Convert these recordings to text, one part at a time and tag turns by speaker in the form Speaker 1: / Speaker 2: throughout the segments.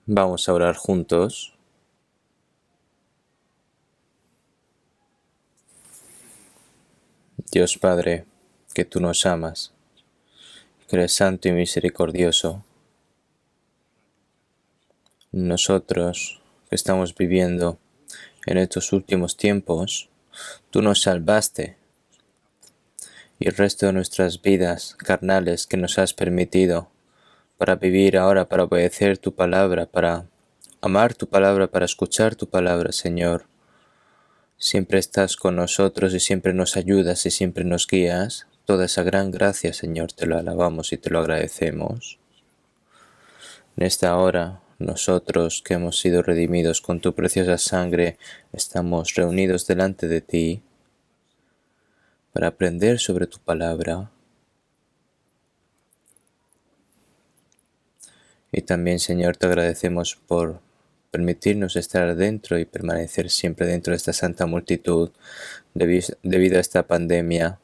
Speaker 1: Vamos a orar juntos. Dios Padre, que tú nos amas, que eres santo y misericordioso. Nosotros que estamos viviendo en estos últimos tiempos, tú nos salvaste y el resto de nuestras vidas carnales que nos has permitido para vivir ahora, para obedecer tu palabra, para amar tu palabra, para escuchar tu palabra, Señor. Siempre estás con nosotros y siempre nos ayudas y siempre nos guías. Toda esa gran gracia, Señor, te lo alabamos y te lo agradecemos. En esta hora, nosotros que hemos sido redimidos con tu preciosa sangre, estamos reunidos delante de ti para aprender sobre tu palabra. Y también, Señor, te agradecemos por permitirnos estar dentro y permanecer siempre dentro de esta santa multitud debido a esta pandemia.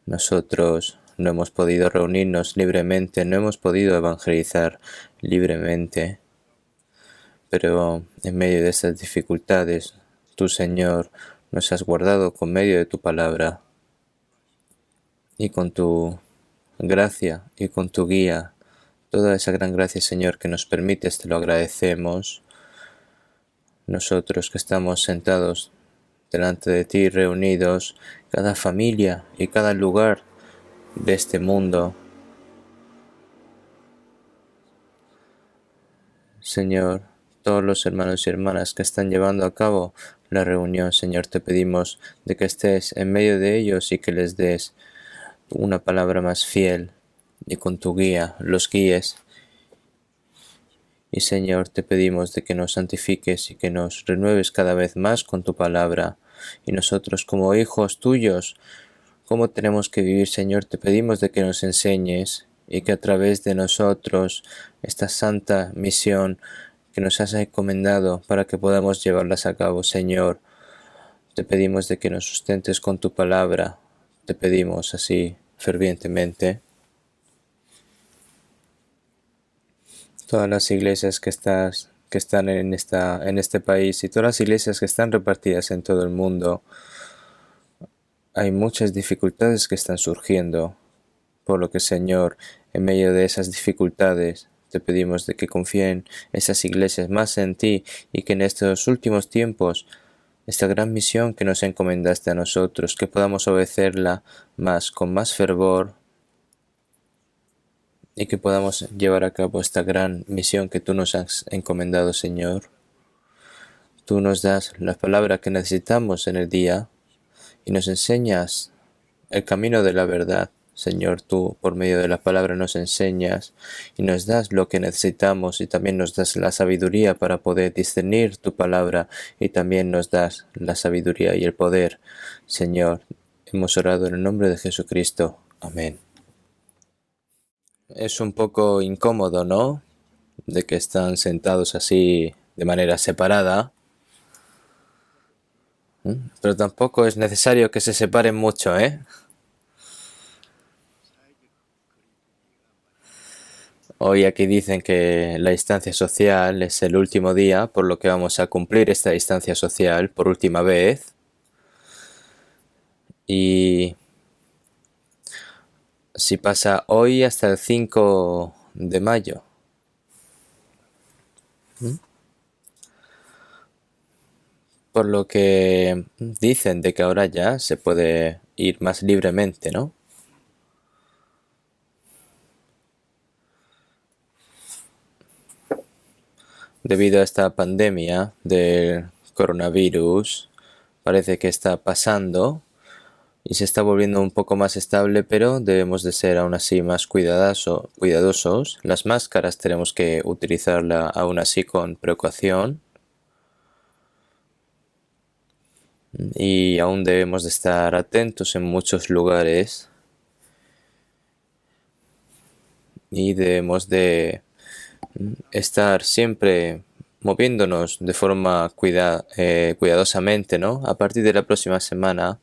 Speaker 1: Nosotros no hemos podido reunirnos libremente, no hemos podido evangelizar libremente, pero en medio de estas dificultades, tú, Señor, nos has guardado con medio de tu palabra y con tu gracia y con tu guía. Toda esa gran gracia, Señor, que nos permites, te lo agradecemos. Nosotros que estamos sentados delante de ti, reunidos, cada familia y cada lugar de este mundo. Señor, todos los hermanos y hermanas que están llevando a cabo la reunión, Señor, te pedimos de que estés en medio de ellos y que les des una palabra más fiel y con tu guía los guíes. Y Señor, te pedimos de que nos santifiques y que nos renueves cada vez más con tu palabra. Y nosotros como hijos tuyos, ¿cómo tenemos que vivir, Señor? Te pedimos de que nos enseñes y que a través de nosotros esta santa misión que nos has encomendado para que podamos llevarlas a cabo, Señor, te pedimos de que nos sustentes con tu palabra. Te pedimos así fervientemente. Todas las iglesias que están en este país y todas las iglesias que están repartidas en todo el mundo, hay muchas dificultades que están surgiendo, por lo que, Señor, en medio de esas dificultades, te pedimos de que confíen esas iglesias más en ti y que en estos últimos tiempos, esta gran misión que nos encomendaste a nosotros, que podamos obedecerla con más fervor y que podamos llevar a cabo esta gran misión que tú nos has encomendado, Señor. Tú nos das la palabra que necesitamos en el día y nos enseñas el camino de la verdad. Señor, tú por medio de la palabra nos enseñas y nos das lo que necesitamos y también nos das la sabiduría para poder discernir tu palabra y también nos das la sabiduría y el poder. Señor, hemos orado en el nombre de Jesucristo. Amén. Es un poco incómodo, ¿no? De que están sentados así de manera separada. Pero tampoco es necesario que se separen mucho, ¿eh? Hoy aquí dicen que la distancia social es el último día, por lo que vamos a cumplir esta distancia social por última vez. Y si pasa hoy hasta el 5 de mayo. Por lo que dicen de que ahora ya se puede ir más libremente, ¿no? Debido a esta pandemia del coronavirus, parece que está pasando y se está volviendo un poco más estable, pero debemos de ser aún así más cuidadosos. Las máscaras tenemos que utilizarla aún así con precaución y aún debemos de estar atentos en muchos lugares y debemos de estar siempre moviéndonos de forma cuidadosamente, ¿no? A partir de la próxima semana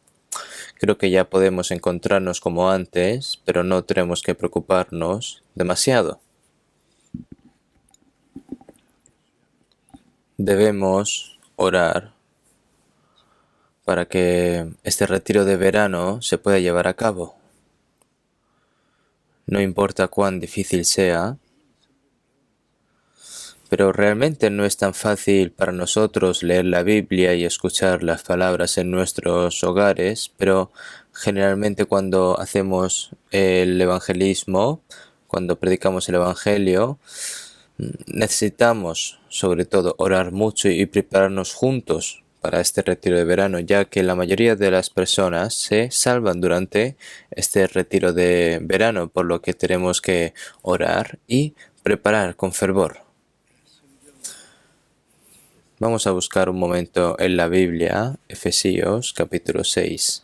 Speaker 1: creo que ya podemos encontrarnos como antes, pero no tenemos que preocuparnos demasiado. debemos orar para que este retiro de verano se pueda llevar a cabo. No importa cuán difícil sea, pero realmente no es tan fácil para nosotros leer la Biblia y escuchar las palabras en nuestros hogares, pero generalmente cuando hacemos el evangelismo, cuando predicamos el evangelio, necesitamos sobre todo orar mucho y prepararnos juntos para este retiro de verano, ya que la mayoría de las personas se salvan durante este retiro de verano, por lo que tenemos que orar y preparar con fervor. Vamos a buscar un momento en la Biblia, Efesios capítulo 6.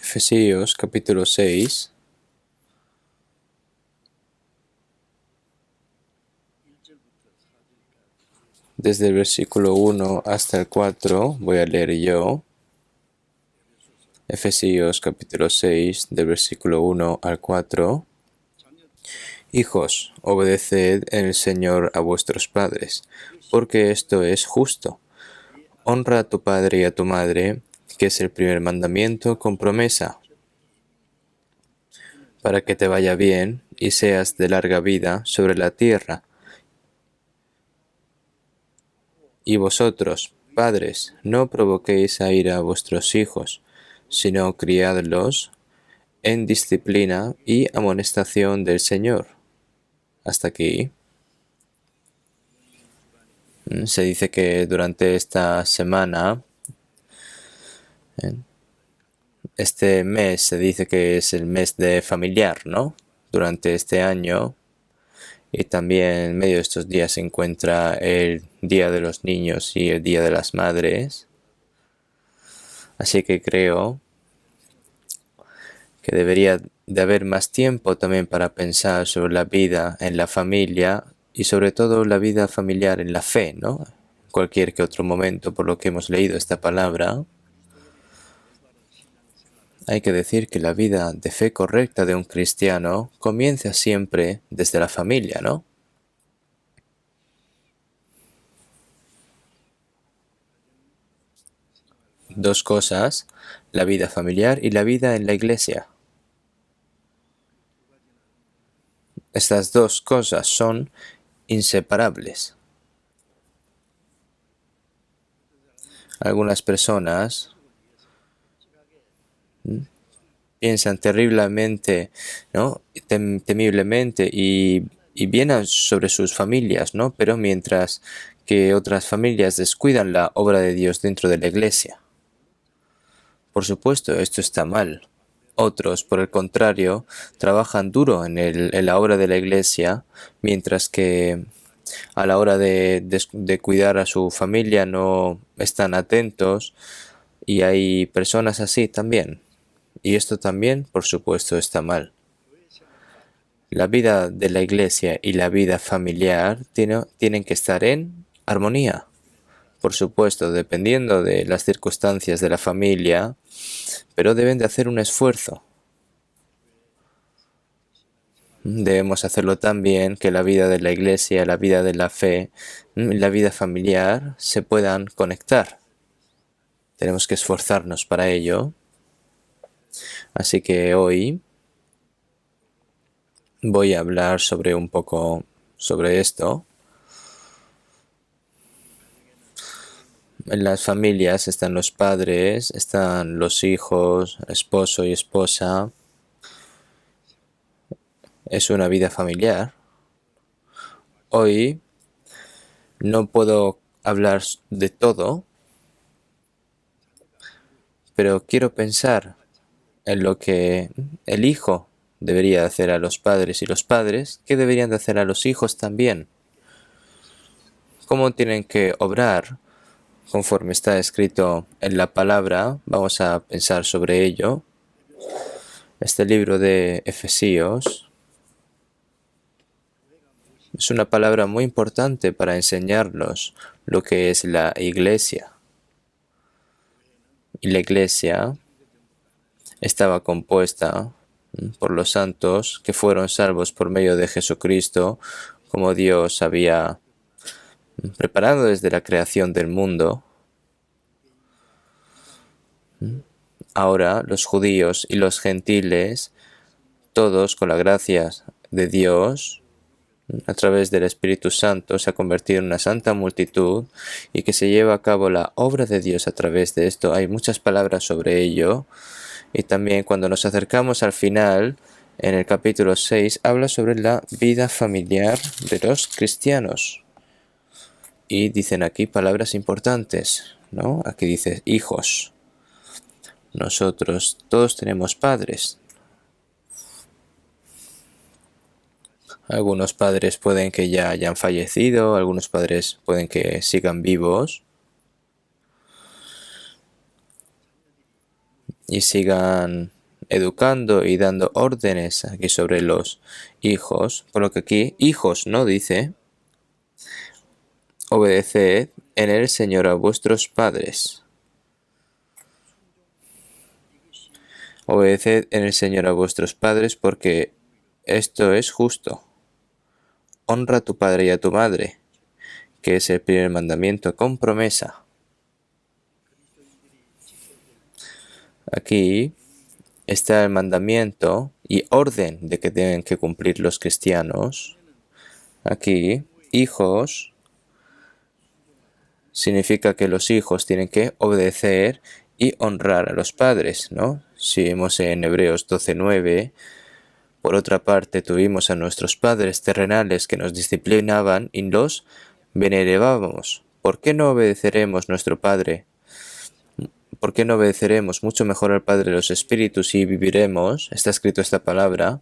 Speaker 1: Efesios capítulo 6. Desde el versículo 1 hasta el 4 voy a leer yo. Efesios capítulo 6, del versículo 1 al 4. Hijos, obedeced en el Señor a vuestros padres, porque esto es justo. Honra a tu padre y a tu madre, que es el primer mandamiento con promesa, para que te vaya bien y seas de larga vida sobre la tierra. Y vosotros, padres, no provoquéis a ira a vuestros hijos, sino criadlos en disciplina y amonestación del Señor. Hasta aquí. Se dice que durante esta semana, este mes se dice que es el mes de familiar, ¿no? Durante este año. Y también en medio de estos días se encuentra el Día de los Niños y el Día de las Madres. Así que creo que debería de haber más tiempo también para pensar sobre la vida en la familia y sobre todo la vida familiar en la fe, ¿no? Cualquier que otro momento, por lo que hemos leído esta palabra, hay que decir que la vida de fe correcta de un cristiano comienza siempre desde la familia, ¿no? Dos cosas, la vida familiar y la vida en la iglesia. Estas dos cosas son inseparables. Algunas personas piensan terriblemente, ¿no? Temiblemente y bien sobre sus familias, ¿no? Pero mientras que otras familias descuidan la obra de Dios dentro de la iglesia. Por supuesto, esto está mal. Otros, por el contrario, trabajan duro en la obra de la iglesia, mientras que a la hora de cuidar a su familia no están atentos, y hay personas así también. Y esto también, por supuesto, está mal. La vida de la iglesia y la vida familiar tienen que estar en armonía. Por supuesto, dependiendo de las circunstancias de la familia, pero deben de hacer un esfuerzo. Debemos hacerlo también que la vida de la iglesia, la vida de la fe, la vida familiar se puedan conectar. Tenemos que esforzarnos para ello. Así que hoy voy a hablar sobre un poco sobre esto. En las familias están los padres, están los hijos, esposo y esposa. Es una vida familiar. Hoy no puedo hablar de todo, pero quiero pensar en lo que el hijo debería hacer a los padres y los padres, ¿qué deberían de hacer a los hijos también? ¿Cómo tienen que obrar conforme está escrito en la palabra? Vamos a pensar sobre ello. Este libro de Efesios es una palabra muy importante para enseñarnos lo que es la iglesia. Y la iglesia estaba compuesta por los santos que fueron salvos por medio de Jesucristo, como Dios había preparado desde la creación del mundo. Ahora los judíos y los gentiles, todos con la gracia de Dios, a través del Espíritu Santo, se ha convertido en una santa multitud y que se lleva a cabo la obra de Dios a través de esto. Hay muchas palabras sobre ello. Y también cuando nos acercamos al final, en el capítulo 6, habla sobre la vida familiar de los cristianos. Y dicen aquí palabras importantes, ¿no? Aquí dice hijos. Nosotros todos tenemos padres. Algunos padres pueden que ya hayan fallecido, algunos padres pueden que sigan vivos y sigan educando y dando órdenes aquí sobre los hijos. Por lo que aquí, hijos, ¿no? Dice, obedeced en el Señor a vuestros padres. Obedeced en el Señor a vuestros padres porque esto es justo. Honra a tu padre y a tu madre, que es el primer mandamiento con promesa. Aquí está el mandamiento y orden de que deben que cumplir los cristianos. Aquí, hijos, significa que los hijos tienen que obedecer y honrar a los padres, ¿no? Si vemos en Hebreos 12:9, por otra parte tuvimos a nuestros padres terrenales que nos disciplinaban y los venerábamos. ¿Por qué no obedeceremos nuestro Padre? ¿Por qué no obedeceremos mucho mejor al Padre de los Espíritus y viviremos? Está escrito esta palabra.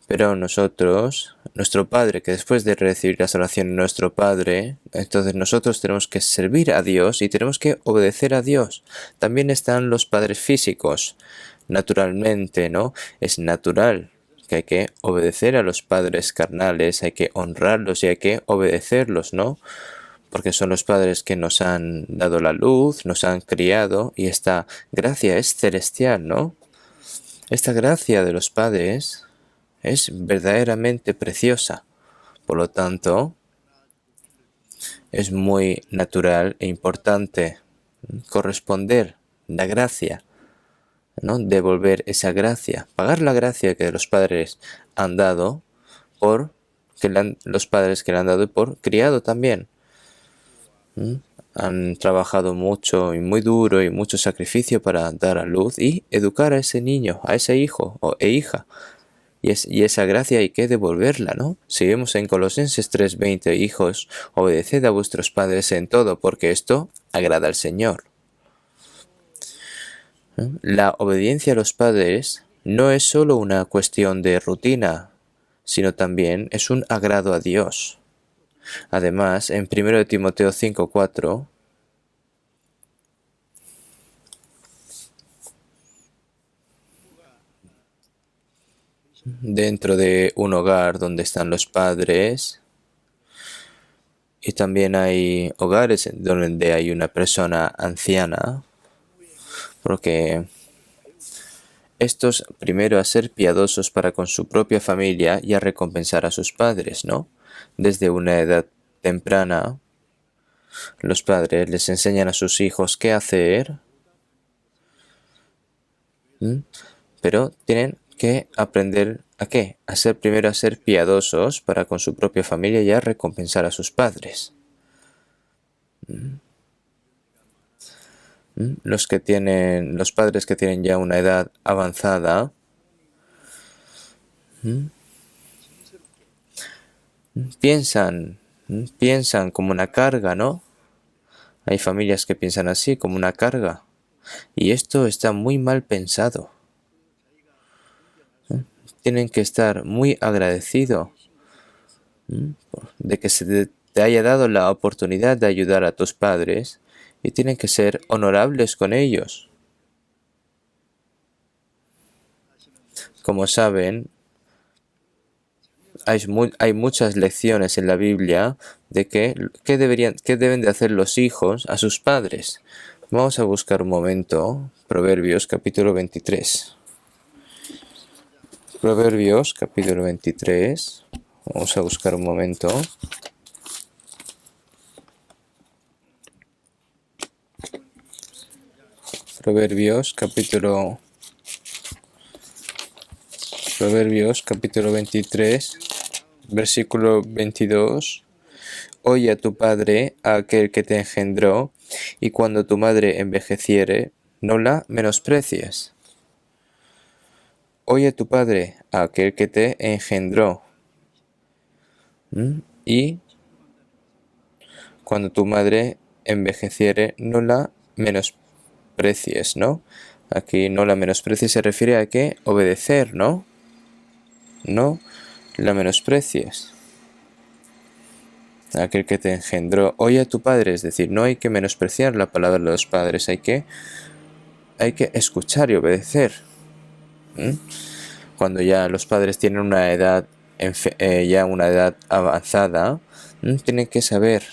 Speaker 1: Pero nosotros, nuestro Padre, que después de recibir la salvación, nuestro Padre, entonces nosotros tenemos que servir a Dios y tenemos que obedecer a Dios. También están los padres físicos. Naturalmente, ¿no? Es natural que hay que obedecer a los padres carnales, hay que honrarlos y hay que obedecerlos, ¿no? Porque son los padres que nos han dado la luz, nos han criado y esta gracia es celestial, ¿no? Esta gracia de los padres es verdaderamente preciosa. Por lo tanto, es muy natural e importante corresponder la gracia, ¿no? Devolver esa gracia, pagar la gracia que los padres han dado por los padres que le han dado y por criado también. Han trabajado mucho y muy duro y mucho sacrificio para dar a luz y educar a ese niño, a ese hijo e hija. Y esa gracia hay que devolverla, ¿no? Si vemos en Colosenses 3:20, hijos, obedeced a vuestros padres en todo, porque esto agrada al Señor. La obediencia a los padres no es solo una cuestión de rutina, sino también es un agrado a Dios. Además, en 1 Timoteo 5:4, dentro de un hogar donde están los padres, y también hay hogares donde hay una persona anciana, porque estos primero a ser piadosos para con su propia familia y a recompensar a sus padres, ¿no? Desde una edad temprana, los padres les enseñan a sus hijos qué hacer, pero tienen que aprender ¿a qué? Primero a ser piadosos para con su propia familia y a recompensar a sus padres. Los padres que tienen ya una edad avanzada, piensan como una carga, ¿no? Hay familias que piensan así, como una carga. Y esto está muy mal pensado. Tienen que estar muy agradecidos de que se te haya dado la oportunidad de ayudar a tus padres y tienen que ser honorables con ellos. Como saben, hay muchas lecciones en la Biblia de qué deben de hacer los hijos a sus padres. Vamos a buscar un momento Proverbios capítulo 23. Proverbios capítulo 23. Vamos a buscar un momento. Proverbios capítulo 23, versículo 22. Oye a tu padre, a aquel que te engendró, y cuando tu madre envejeciere, no la menosprecies. Oye a tu padre, a aquel que te engendró. Y cuando tu madre envejeciere, no la menosprecies, ¿no? Aquí no la menosprecies se refiere a que obedecer, ¿no? No la menosprecies. Aquel que te engendró. Oye a tu padre, es decir, no hay que menospreciar la palabra de los padres, hay que escuchar y obedecer. Cuando ya los padres tienen una edad, ya una edad avanzada, tienen que saber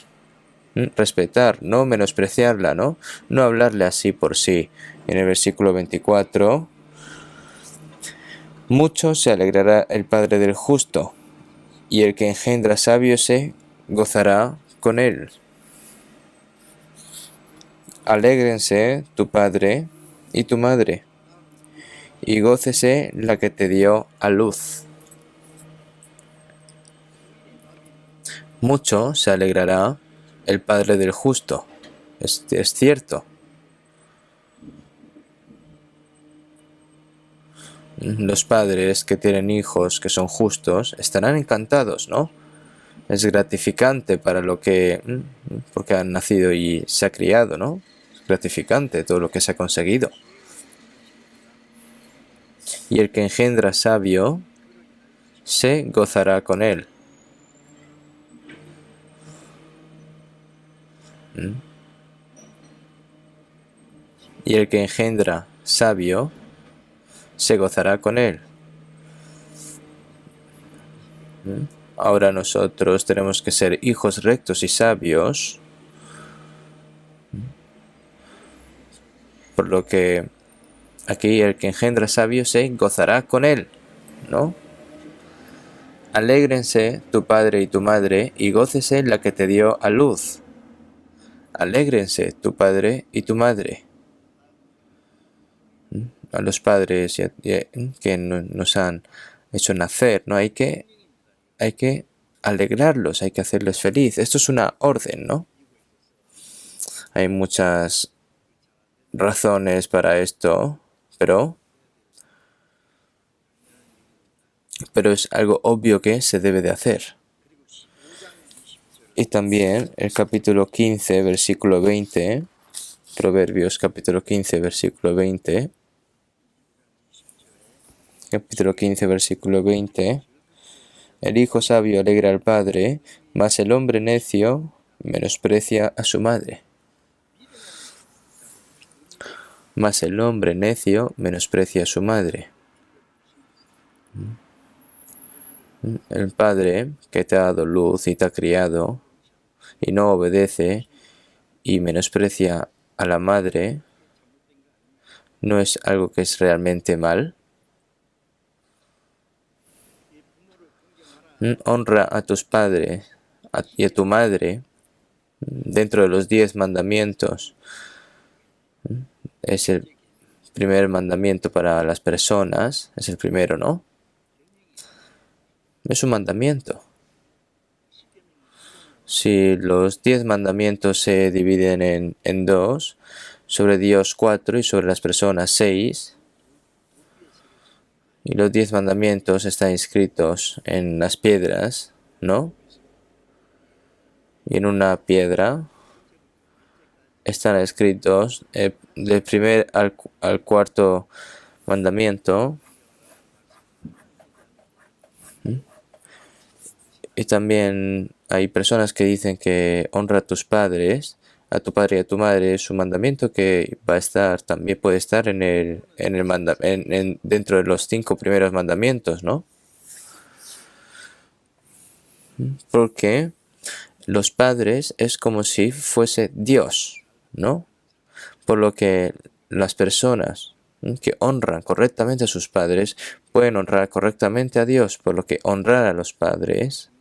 Speaker 1: respetar, no menospreciarla, ¿no? No hablarle así por sí. En el versículo 24, mucho se alegrará el padre del justo, y el que engendra sabio se gozará con él. Alégrense tu padre y tu madre, y gócese la que te dio a luz. Mucho se alegrará el padre del justo. Es cierto. Los padres que tienen hijos que son justos estarán encantados, ¿no? Es gratificante para lo que, porque han nacido y se ha criado, ¿no? Es gratificante todo lo que se ha conseguido. Y el que engendra sabio se gozará con él. Y el que engendra sabio se gozará con él. Ahora nosotros tenemos que ser hijos rectos y sabios, por lo que aquí el que engendra sabio se gozará con él, ¿no? Alégrense tu padre y tu madre, y gócese la que te dio a luz. Alégrense tu padre y tu madre. A los padres que nos han hecho nacer, ¿no? Hay que alegrarlos, hay que hacerles feliz. Esto es una orden, ¿no? Hay muchas razones para esto, pero es algo obvio que se debe de hacer. Y también el capítulo 15, versículo 20, Proverbios capítulo 15, versículo 20, capítulo 15, versículo 20, el hijo sabio alegra al padre, mas el hombre necio menosprecia a su madre. Mas el hombre necio menosprecia a su madre. El padre que te ha dado luz y te ha criado y no obedece y menosprecia a la madre, ¿no es algo que es realmente mal? Honra a tus padres y a tu madre dentro de los 10 mandamientos. Es el primer mandamiento para las personas, es el primero, ¿no? Es un mandamiento. Si los 10 mandamientos se dividen en dos, sobre Dios 4 y sobre las personas 6, y los 10 mandamientos están escritos en las piedras, ¿no? Y en una piedra están escritos del primer al cuarto mandamiento. Y también hay personas que dicen que honra a tus padres, a tu padre y a tu madre, es un mandamiento que va a estar, también puede estar dentro de los 5 primeros mandamientos, ¿no? Porque los padres es como si fuese Dios, ¿no? Por lo que las personas que honran correctamente a sus padres pueden honrar correctamente a Dios, por lo que honrar a los padres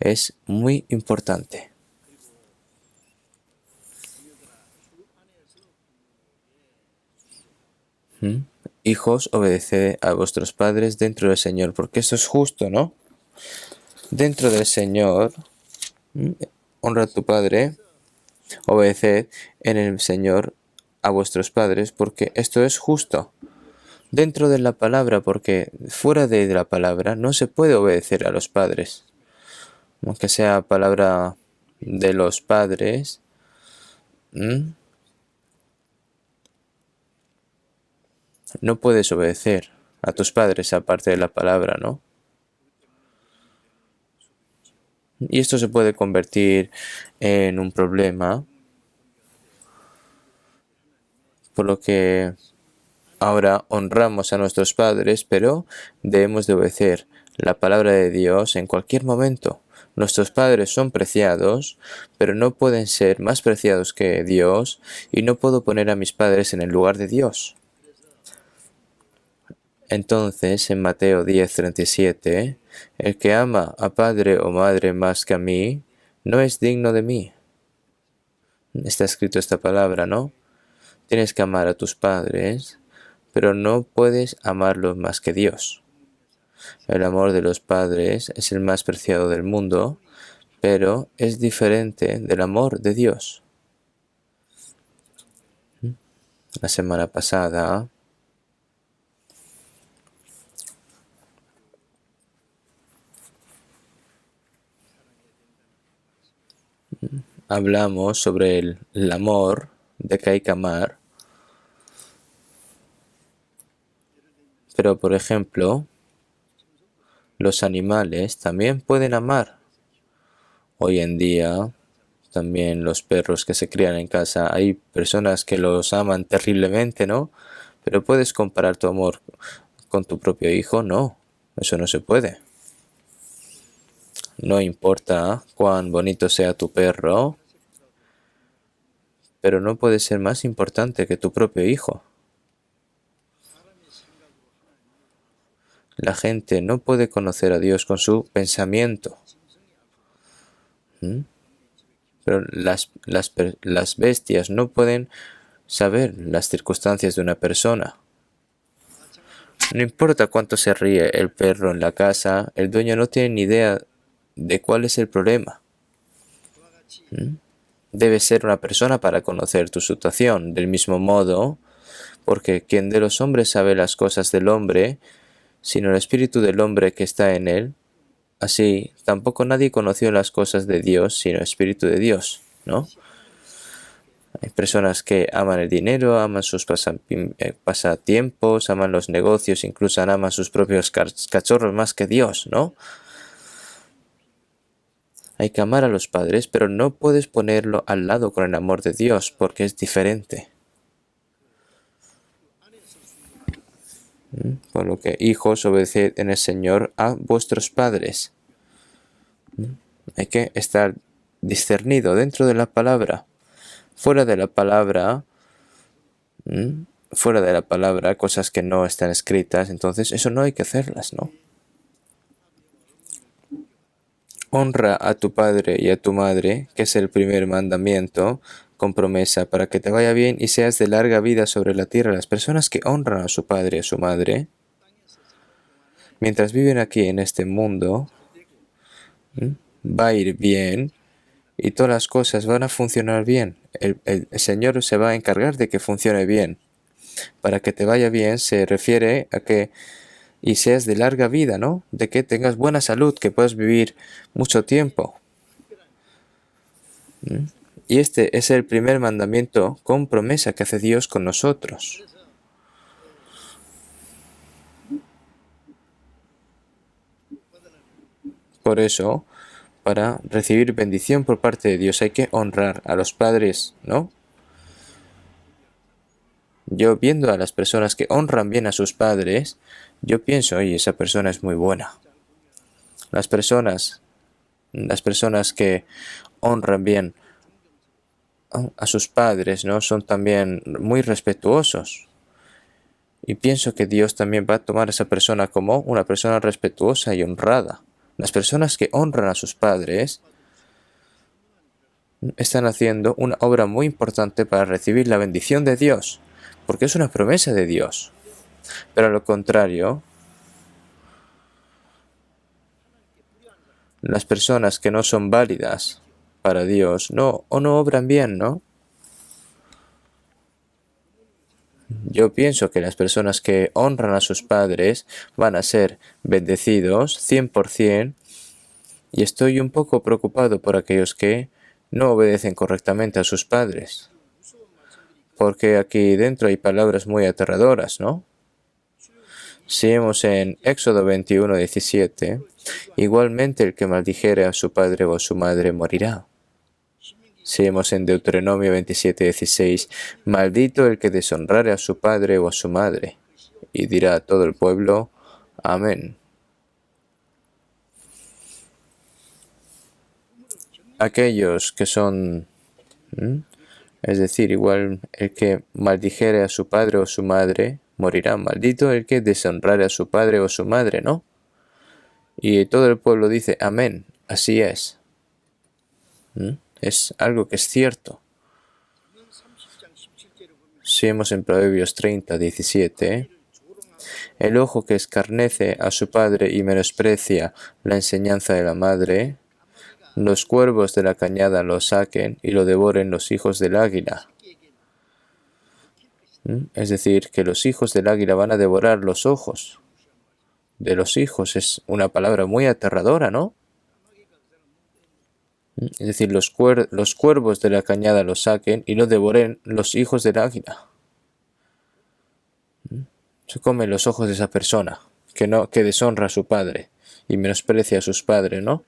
Speaker 1: es muy importante. Hijos, obedeced a vuestros padres dentro del Señor, porque eso es justo, ¿no? Dentro del Señor, honra a tu padre, obedeced en el Señor a vuestros padres, porque esto es justo. Dentro de la palabra, porque fuera de la palabra no se puede obedecer a los padres. Aunque sea palabra de los padres, no puedes obedecer a tus padres aparte de la palabra, ¿no? Y esto se puede convertir en un problema, por lo que ahora honramos a nuestros padres, pero debemos de obedecer la palabra de Dios en cualquier momento. Nuestros padres son preciados, pero no pueden ser más preciados que Dios, y no puedo poner a mis padres en el lugar de Dios. Entonces, en Mateo 10:37, el que ama a padre o madre más que a mí, no es digno de mí. Está escrito esta palabra, ¿no? Tienes que amar a tus padres, pero no puedes amarlos más que Dios. El amor de los padres es el más preciado del mundo, pero es diferente del amor de Dios. La semana pasada hablamos sobre el amor, de que hay que amar. Pero, por ejemplo, los animales también pueden amar. Hoy en día, también los perros que se crían en casa, hay personas que los aman terriblemente, ¿no? Pero ¿puedes comparar tu amor con tu propio hijo? No, eso no se puede. No importa cuán bonito sea tu perro, pero no puede ser más importante que tu propio hijo. La gente no puede conocer a Dios con su pensamiento. Pero las bestias no pueden saber las circunstancias de una persona. No importa cuánto se ríe el perro en la casa, el dueño no tiene ni idea de cuál es el problema. Debe ser una persona para conocer tu situación. Del mismo modo, porque quien de los hombres sabe las cosas del hombre, sino el espíritu del hombre que está en él, así tampoco nadie conoció las cosas de Dios, sino el espíritu de Dios, ¿no? Hay personas que aman el dinero, aman sus pasatiempos, aman los negocios, incluso aman sus propios cachorros más que Dios, ¿no? Hay que amar a los padres, pero no puedes ponerlo al lado con el amor de Dios, porque es diferente. Por lo que, hijos, obedeced en el Señor a vuestros padres. Hay que estar discernido dentro de la palabra. Fuera de la palabra, cosas que no están escritas, entonces eso no hay que hacerlas, ¿no? Honra a tu padre y a tu madre, que es el primer mandamiento, con promesa para que te vaya bien y seas de larga vida sobre la tierra. Las personas que honran a su padre y a su madre, mientras viven aquí en este mundo, va a ir bien y todas las cosas van a funcionar bien. El Señor se va a encargar de que funcione bien. Para que te vaya bien se refiere a que y seas de larga vida, ¿no? De que tengas buena salud, que puedas vivir mucho tiempo. Y este es el primer mandamiento con promesa que hace Dios con nosotros. Por eso, para recibir bendición por parte de Dios hay que honrar a los padres, ¿no? Yo viendo a las personas que honran bien a sus padres, yo pienso, oye, esa persona es muy buena. Las personas que honran bien a sus padres, ¿no? Son también muy respetuosos. Y pienso que Dios también va a tomar a esa persona como una persona respetuosa y honrada. Las personas que honran a sus padres están haciendo una obra muy importante para recibir la bendición de Dios, porque es una promesa de Dios. Pero a lo contrario, las personas que no son válidas para Dios no obran bien, ¿no? Yo pienso que las personas que honran a sus padres van a ser bendecidos 100%, y estoy un poco preocupado por aquellos que no obedecen correctamente a sus padres. Porque aquí dentro hay palabras muy aterradoras, ¿no? Si vemos en Éxodo 21:17, igualmente el que maldijere a su padre o a su madre morirá. Si vemos en Deuteronomio 27:16, maldito el que deshonrare a su padre o a su madre. Y dirá a todo el pueblo, amén. Aquellos que son, es decir, igual el que maldijere a su padre o su madre, morirá. Maldito el que deshonrare a su padre o su madre, ¿no? Y todo el pueblo dice, amén, así es. Es algo que es cierto. Si vemos en Proverbios 30:17, el ojo que escarnece a su padre y menosprecia la enseñanza de la madre, los cuervos de la cañada lo saquen y lo devoren los hijos del águila. Es decir, que los hijos del águila van a devorar los ojos de los hijos. Es una palabra muy aterradora, ¿no? Es decir, los cuervos de la cañada lo saquen y lo devoren los hijos del águila. Se comen los ojos de esa persona que deshonra a su padre y menosprecia a sus padres, ¿no?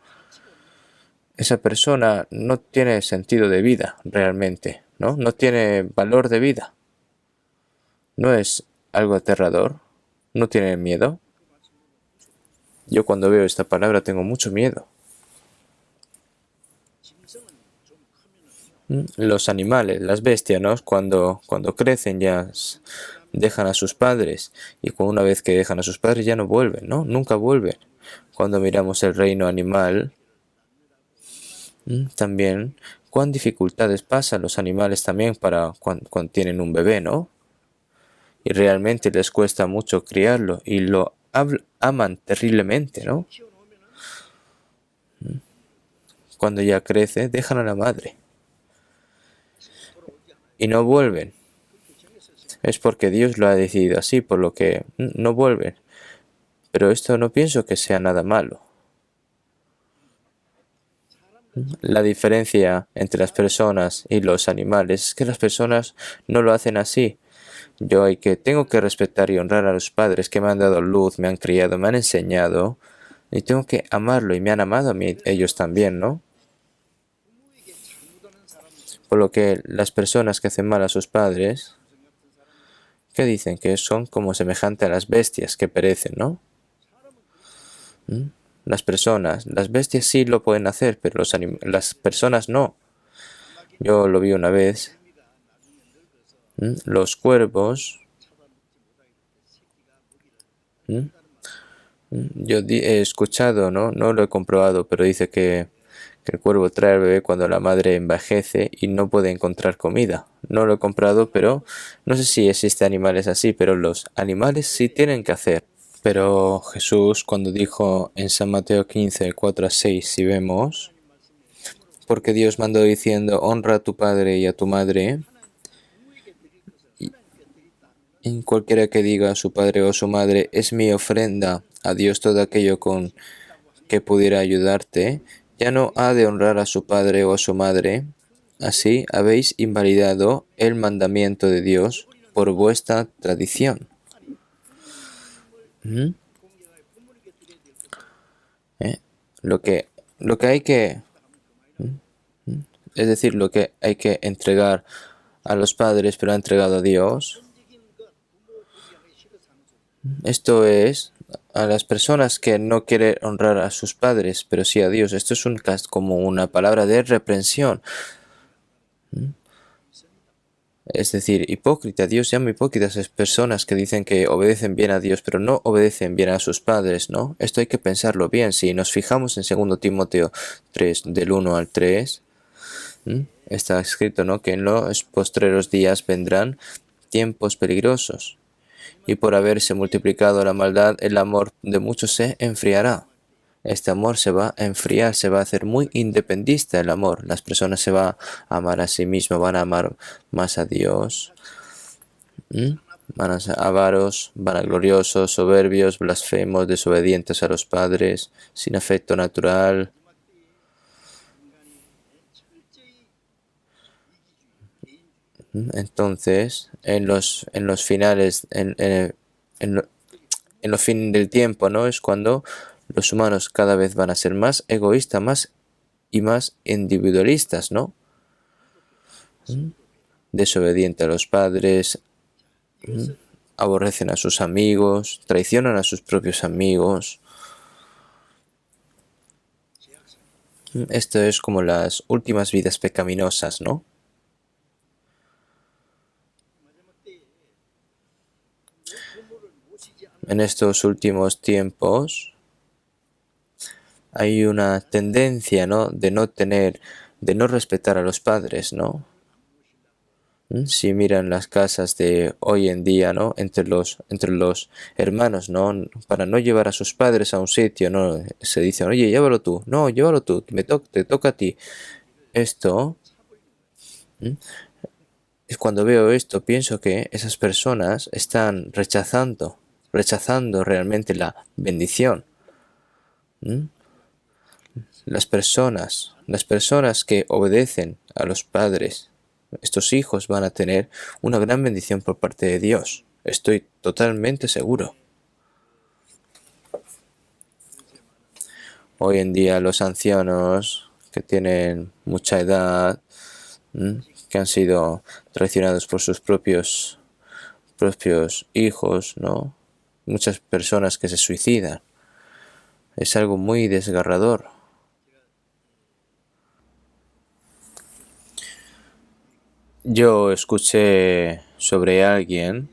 Speaker 1: Esa persona no tiene sentido de vida realmente, ¿no? No tiene valor de vida. ¿No es algo aterrador? ¿No tiene miedo? Yo cuando veo esta palabra tengo mucho miedo. Los animales, las bestias, ¿no? Cuando crecen ya dejan a sus padres, y una vez que dejan a sus padres ya no vuelven, ¿no? Nunca vuelven. Cuando miramos el reino animal, también cuán dificultades pasan los animales también para cuando tienen un bebé, ¿no? Y realmente les cuesta mucho criarlo y lo aman terriblemente, ¿no? Cuando ya crece, dejan a la madre y no vuelven. Es porque Dios lo ha decidido así, por lo que no vuelven. Pero esto no pienso que sea nada malo. La diferencia entre las personas y los animales es que las personas no lo hacen así. Tengo que respetar y honrar a los padres que me han dado luz, me han criado, me han enseñado, y tengo que amarlo, y me han amado a mí, ellos también, ¿no? Por lo que las personas que hacen mal a sus padres, ¿qué dicen? Que son como semejantes a las bestias que perecen, ¿no? Las bestias sí lo pueden hacer, pero las personas no. Yo lo vi una vez. Los cuervos. Yo he escuchado, ¿no? No lo he comprobado, pero dice que el cuervo trae al bebé cuando la madre envejece y no puede encontrar comida. No lo he comprado, pero no sé si existen animales así, pero los animales sí tienen que hacer. Pero Jesús, cuando dijo en San Mateo 15, 4-6, si vemos, porque Dios mandó diciendo, honra a tu padre y a tu madre, y cualquiera que diga a su padre o su madre, es mi ofrenda a Dios todo aquello con que pudiera ayudarte, ya no ha de honrar a su padre o a su madre. Así habéis invalidado el mandamiento de Dios por vuestra tradición. Lo que hay que, es decir, lo que hay que entregar a los padres, pero ha entregado a Dios. Esto es a las personas que no quieren honrar a sus padres, pero sí a Dios. Esto es como una palabra de reprensión. Es decir, hipócrita. Dios llama hipócritas a esas personas que dicen que obedecen bien a Dios, pero no obedecen bien a sus padres, ¿no? Esto hay que pensarlo bien. Si nos fijamos en 2 Timoteo 3, del 1 al 3, está escrito, ¿no?, que en los postreros días vendrán tiempos peligrosos, y por haberse multiplicado la maldad, el amor de muchos se enfriará. Este amor se va a enfriar, se va a hacer muy independista el amor. Las personas se van a amar a sí mismas, van a amar más a Dios. Van a ser avaros, vanagloriosos, soberbios, blasfemos, desobedientes a los padres, sin afecto natural. Entonces, en los finales, en los fin del tiempo, ¿no?, es cuando los humanos cada vez van a ser más egoístas, más y más individualistas, ¿no? Desobedientes a los padres, aborrecen a sus amigos, traicionan a sus propios amigos. Esto es como las últimas vidas pecaminosas, ¿no? En estos últimos tiempos hay una tendencia, ¿no?, de no respetar a los padres, ¿no? Si miran las casas de hoy en día, ¿no?, entre los hermanos, ¿no?, para no llevar a sus padres a un sitio, ¿no?, se dicen, oye, llévalo tú, no, llévalo tú, te toca a ti. Esto, es cuando veo esto, pienso que esas personas están rechazando realmente la bendición. Las personas que obedecen a los padres, estos hijos van a tener una gran bendición por parte de Dios. Estoy totalmente seguro. Hoy en día los ancianos que tienen mucha edad, que han sido traicionados por sus propios hijos, ¿no? Muchas personas que se suicidan. Es algo muy desgarrador. Yo escuché sobre alguien.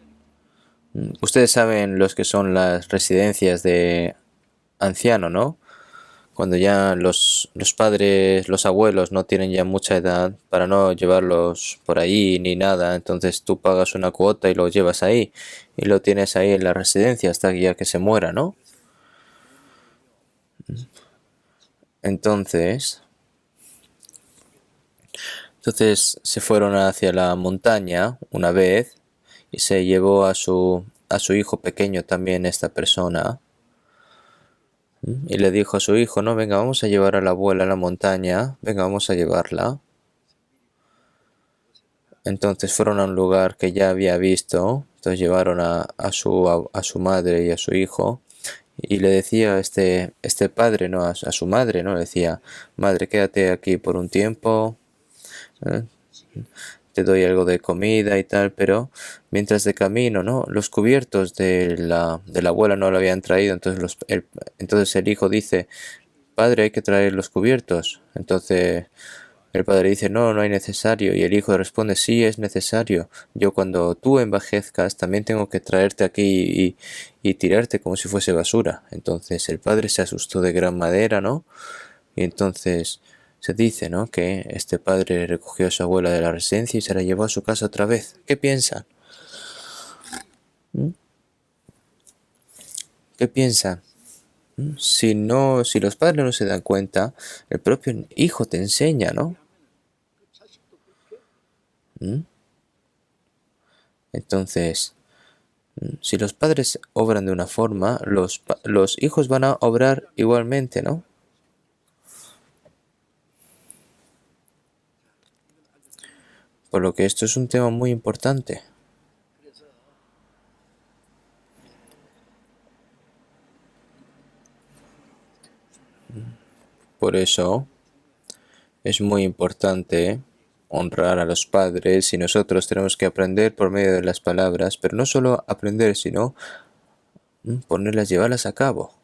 Speaker 1: Ustedes saben los que son las residencias de anciano, ¿no? Cuando ya los padres, los abuelos no tienen ya mucha edad para no llevarlos por ahí ni nada, entonces tú pagas una cuota y lo llevas ahí y lo tienes ahí en la residencia hasta ya que se muera, ¿no? Entonces se fueron hacia la montaña una vez y se llevó a su hijo pequeño también esta persona. Y le dijo a su hijo, no, venga, vamos a llevar a la abuela a la montaña, venga, vamos a llevarla. Entonces fueron a un lugar que ya había visto, entonces llevaron a su madre y a su hijo, y le decía este padre, ¿no?, a su madre, ¿no?, le decía, madre, quédate aquí por un tiempo, ¿eh? Te doy algo de comida y tal, pero mientras de camino, ¿no?, los cubiertos de la abuela no lo habían traído, entonces el hijo dice, padre, hay que traer los cubiertos. Entonces el padre dice, no, no hay necesario. Y el hijo responde, sí, es necesario. Yo cuando tú envejezcas también tengo que traerte aquí y tirarte como si fuese basura. Entonces el padre se asustó de gran manera, ¿no? Y entonces se dice, ¿no?, que este padre recogió a su abuela de la residencia y se la llevó a su casa otra vez. ¿Qué piensan? ¿Qué piensan? Si los padres no se dan cuenta, el propio hijo te enseña, ¿no? Entonces, si los padres obran de una forma, los hijos van a obrar igualmente, ¿no? Por lo que esto es un tema muy importante. Por eso es muy importante honrar a los padres y nosotros tenemos que aprender por medio de las palabras, pero no solo aprender, sino ponerlas, llevarlas a cabo.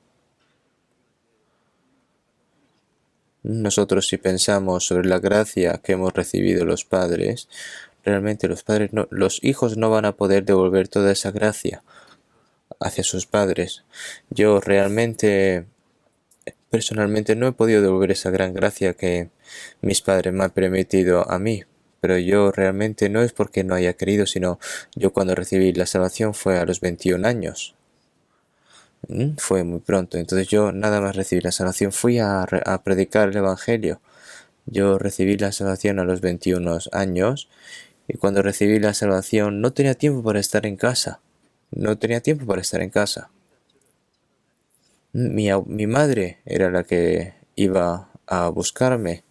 Speaker 1: Nosotros, si pensamos sobre la gracia que hemos recibido los padres, realmente los hijos no van a poder devolver toda esa gracia hacia sus padres. Yo realmente, personalmente, no he podido devolver esa gran gracia que mis padres me han permitido a mí. Pero yo realmente no es porque no haya querido, sino yo cuando recibí la salvación fue a los 21 años. Fue muy pronto. Entonces yo nada más recibí la salvación, fui a predicar el Evangelio. Yo recibí la salvación a los 21 años y cuando recibí la salvación no tenía tiempo para estar en casa. No tenía tiempo para estar en casa. Mi madre era la que iba a buscarme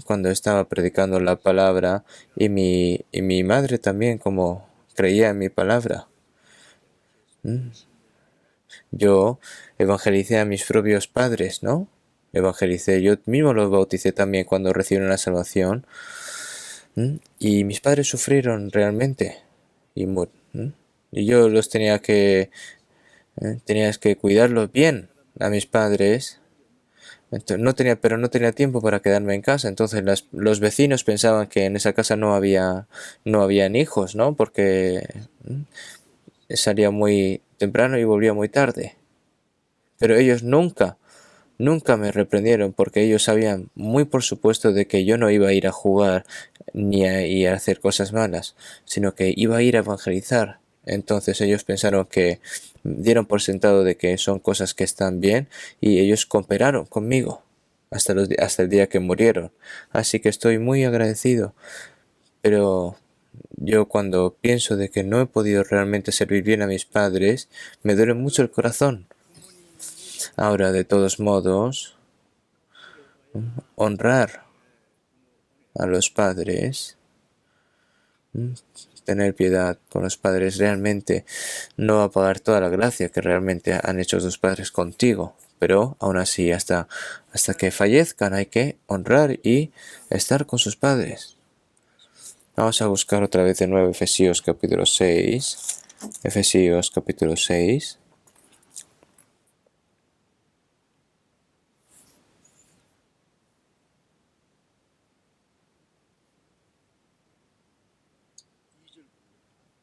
Speaker 1: cuando estaba predicando la palabra y mi madre también como creía en mi palabra. Yo evangelicé a mis propios padres, ¿no? Evangelicé, yo mismo los bauticé también cuando recibieron la salvación. Y mis padres sufrieron realmente. Y, y yo los tenías que cuidarlos bien a mis padres. Pero no tenía tiempo para quedarme en casa. Entonces los vecinos pensaban que en esa casa no habían hijos, ¿no? Porque salía muy temprano y volvía muy tarde. Pero ellos nunca me reprendieron porque ellos sabían muy por supuesto de que yo no iba a ir a jugar ni a ir a hacer cosas malas, sino que iba a ir a evangelizar. Entonces ellos pensaron que dieron por sentado de que son cosas que están bien y ellos cooperaron conmigo hasta el día que murieron. Así que estoy muy agradecido. Pero yo cuando pienso de que no he podido realmente servir bien a mis padres, me duele mucho el corazón. Ahora, de todos modos, honrar a los padres, tener piedad con los padres, realmente no va a pagar toda la gracia que realmente han hecho tus padres contigo. Pero aún así, hasta que fallezcan, hay que honrar y estar con sus padres. Vamos a buscar otra vez de nuevo Efesios capítulo 6. Efesios capítulo 6.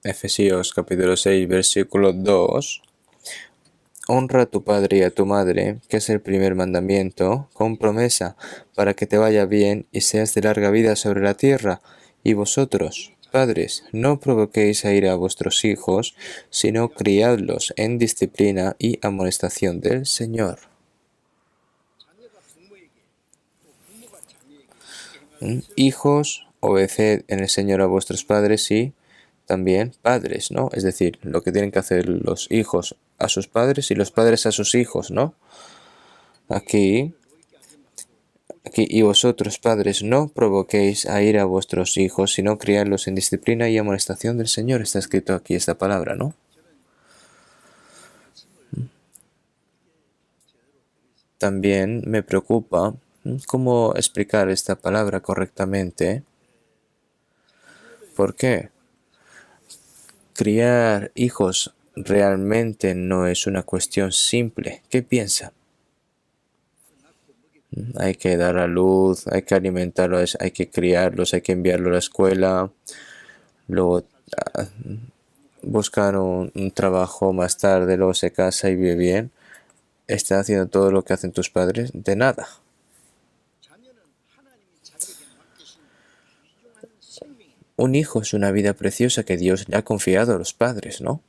Speaker 1: Efesios capítulo 6, versículo 2. Honra a tu padre y a tu madre, que es el primer mandamiento, con promesa, para que te vaya bien y seas de larga vida sobre la tierra. Y vosotros, padres, no provoquéis a ira a vuestros hijos, sino criadlos en disciplina y amonestación del Señor. Hijos, obedeced en el Señor a vuestros padres y también padres, ¿no? Es decir, lo que tienen que hacer los hijos a sus padres y los padres a sus hijos, ¿no? Aquí, y vosotros, padres, no provoquéis a ira a vuestros hijos, sino criadlos en disciplina y amonestación del Señor. Está escrito aquí esta palabra, ¿no? También me preocupa cómo explicar esta palabra correctamente. ¿Por qué? Criar hijos realmente no es una cuestión simple. ¿Qué piensa? Hay que dar a luz, hay que alimentarlos, hay que criarlos, hay que enviarlos a la escuela, luego buscar un trabajo más tarde, luego se casa y vive bien. ¿Estás haciendo todo lo que hacen tus padres? De nada. Un hijo es una vida preciosa que Dios le ha confiado a los padres, ¿no?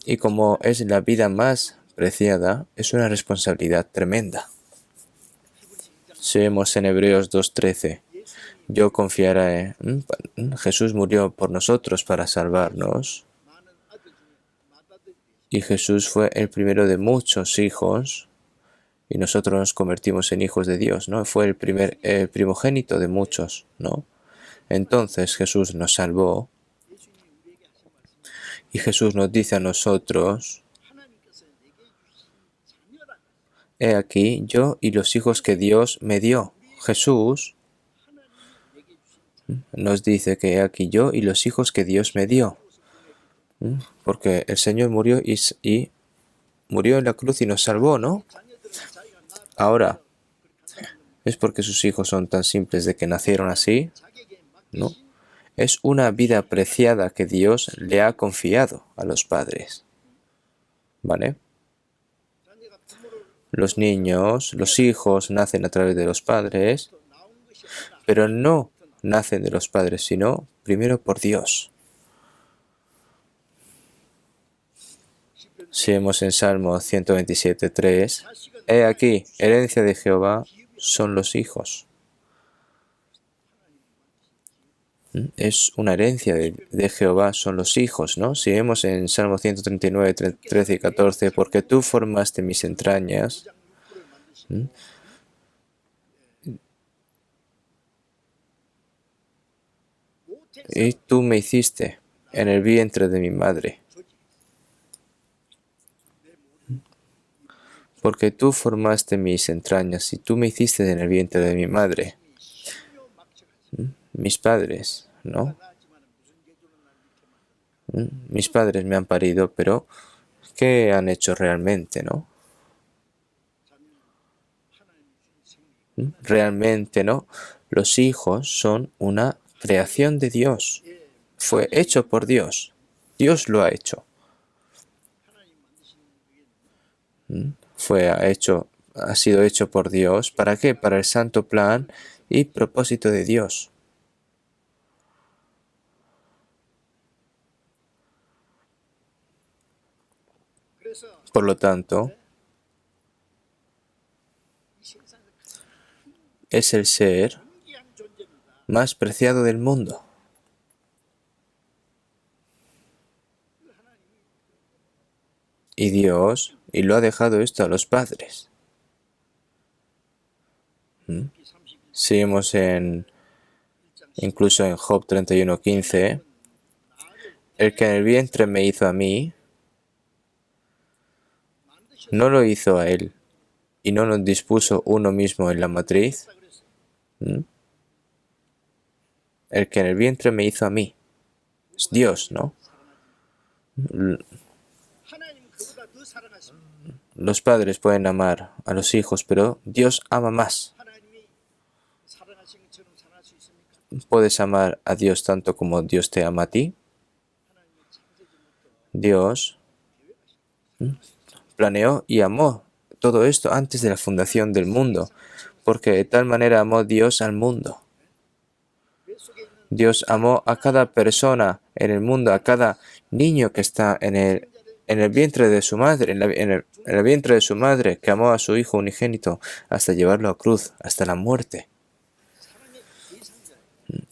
Speaker 1: Y como es la vida más preciada, es una responsabilidad tremenda. Si vemos en Hebreos 2:13, yo confiaré, Jesús murió por nosotros para salvarnos. Y Jesús fue el primero de muchos hijos y nosotros nos convertimos en hijos de Dios, ¿no? Fue el primogénito de muchos, ¿no? Entonces Jesús nos salvó y Jesús nos dice a nosotros, he aquí yo y los hijos que Dios me dio. Jesús nos dice que he aquí yo y los hijos que Dios me dio. Porque el Señor murió y murió en la cruz y nos salvó, ¿no? Ahora, ¿Es porque sus hijos son tan simples de que nacieron así? No. Es una vida preciada que Dios le ha confiado a los padres. ¿Vale? Los niños, los hijos nacen a través de los padres, pero no nacen de los padres, sino primero por Dios. Si vemos en Salmo 127:3, he aquí, herencia de Jehová son los hijos. Es una herencia de Jehová son los hijos, ¿no? Si vemos en Salmo 139, 13 y 14, porque tú formaste mis entrañas, y tú me hiciste en el vientre de mi madre. Porque tú formaste mis entrañas y tú me hiciste en el vientre de mi madre. Mis padres, ¿no? Mis padres me han parido, pero ¿qué han hecho realmente, no? Realmente, ¿no? Los hijos son una creación de Dios. Fue hecho por Dios. Dios lo ha hecho. Ha sido hecho por Dios. ¿Para qué? Para el santo plan y propósito de Dios. Por lo tanto, es el ser más preciado del mundo. Y Dios, y lo ha dejado esto a los padres. Seguimos incluso en Job 31:15, el que en el vientre me hizo a mí, no lo hizo a él, y no nos dispuso uno mismo en la matriz. El que en el vientre me hizo a mí. Es Dios, ¿no? Los padres pueden amar a los hijos, pero Dios ama más. ¿Puedes amar a Dios tanto como Dios te ama a ti? Dios planeó y amó todo esto antes de la fundación del mundo, porque de tal manera amó Dios al mundo. Dios amó a cada persona en el mundo, a cada niño que está en el vientre de su madre, en el vientre de su madre, que amó a su hijo unigénito hasta llevarlo a cruz, hasta la muerte.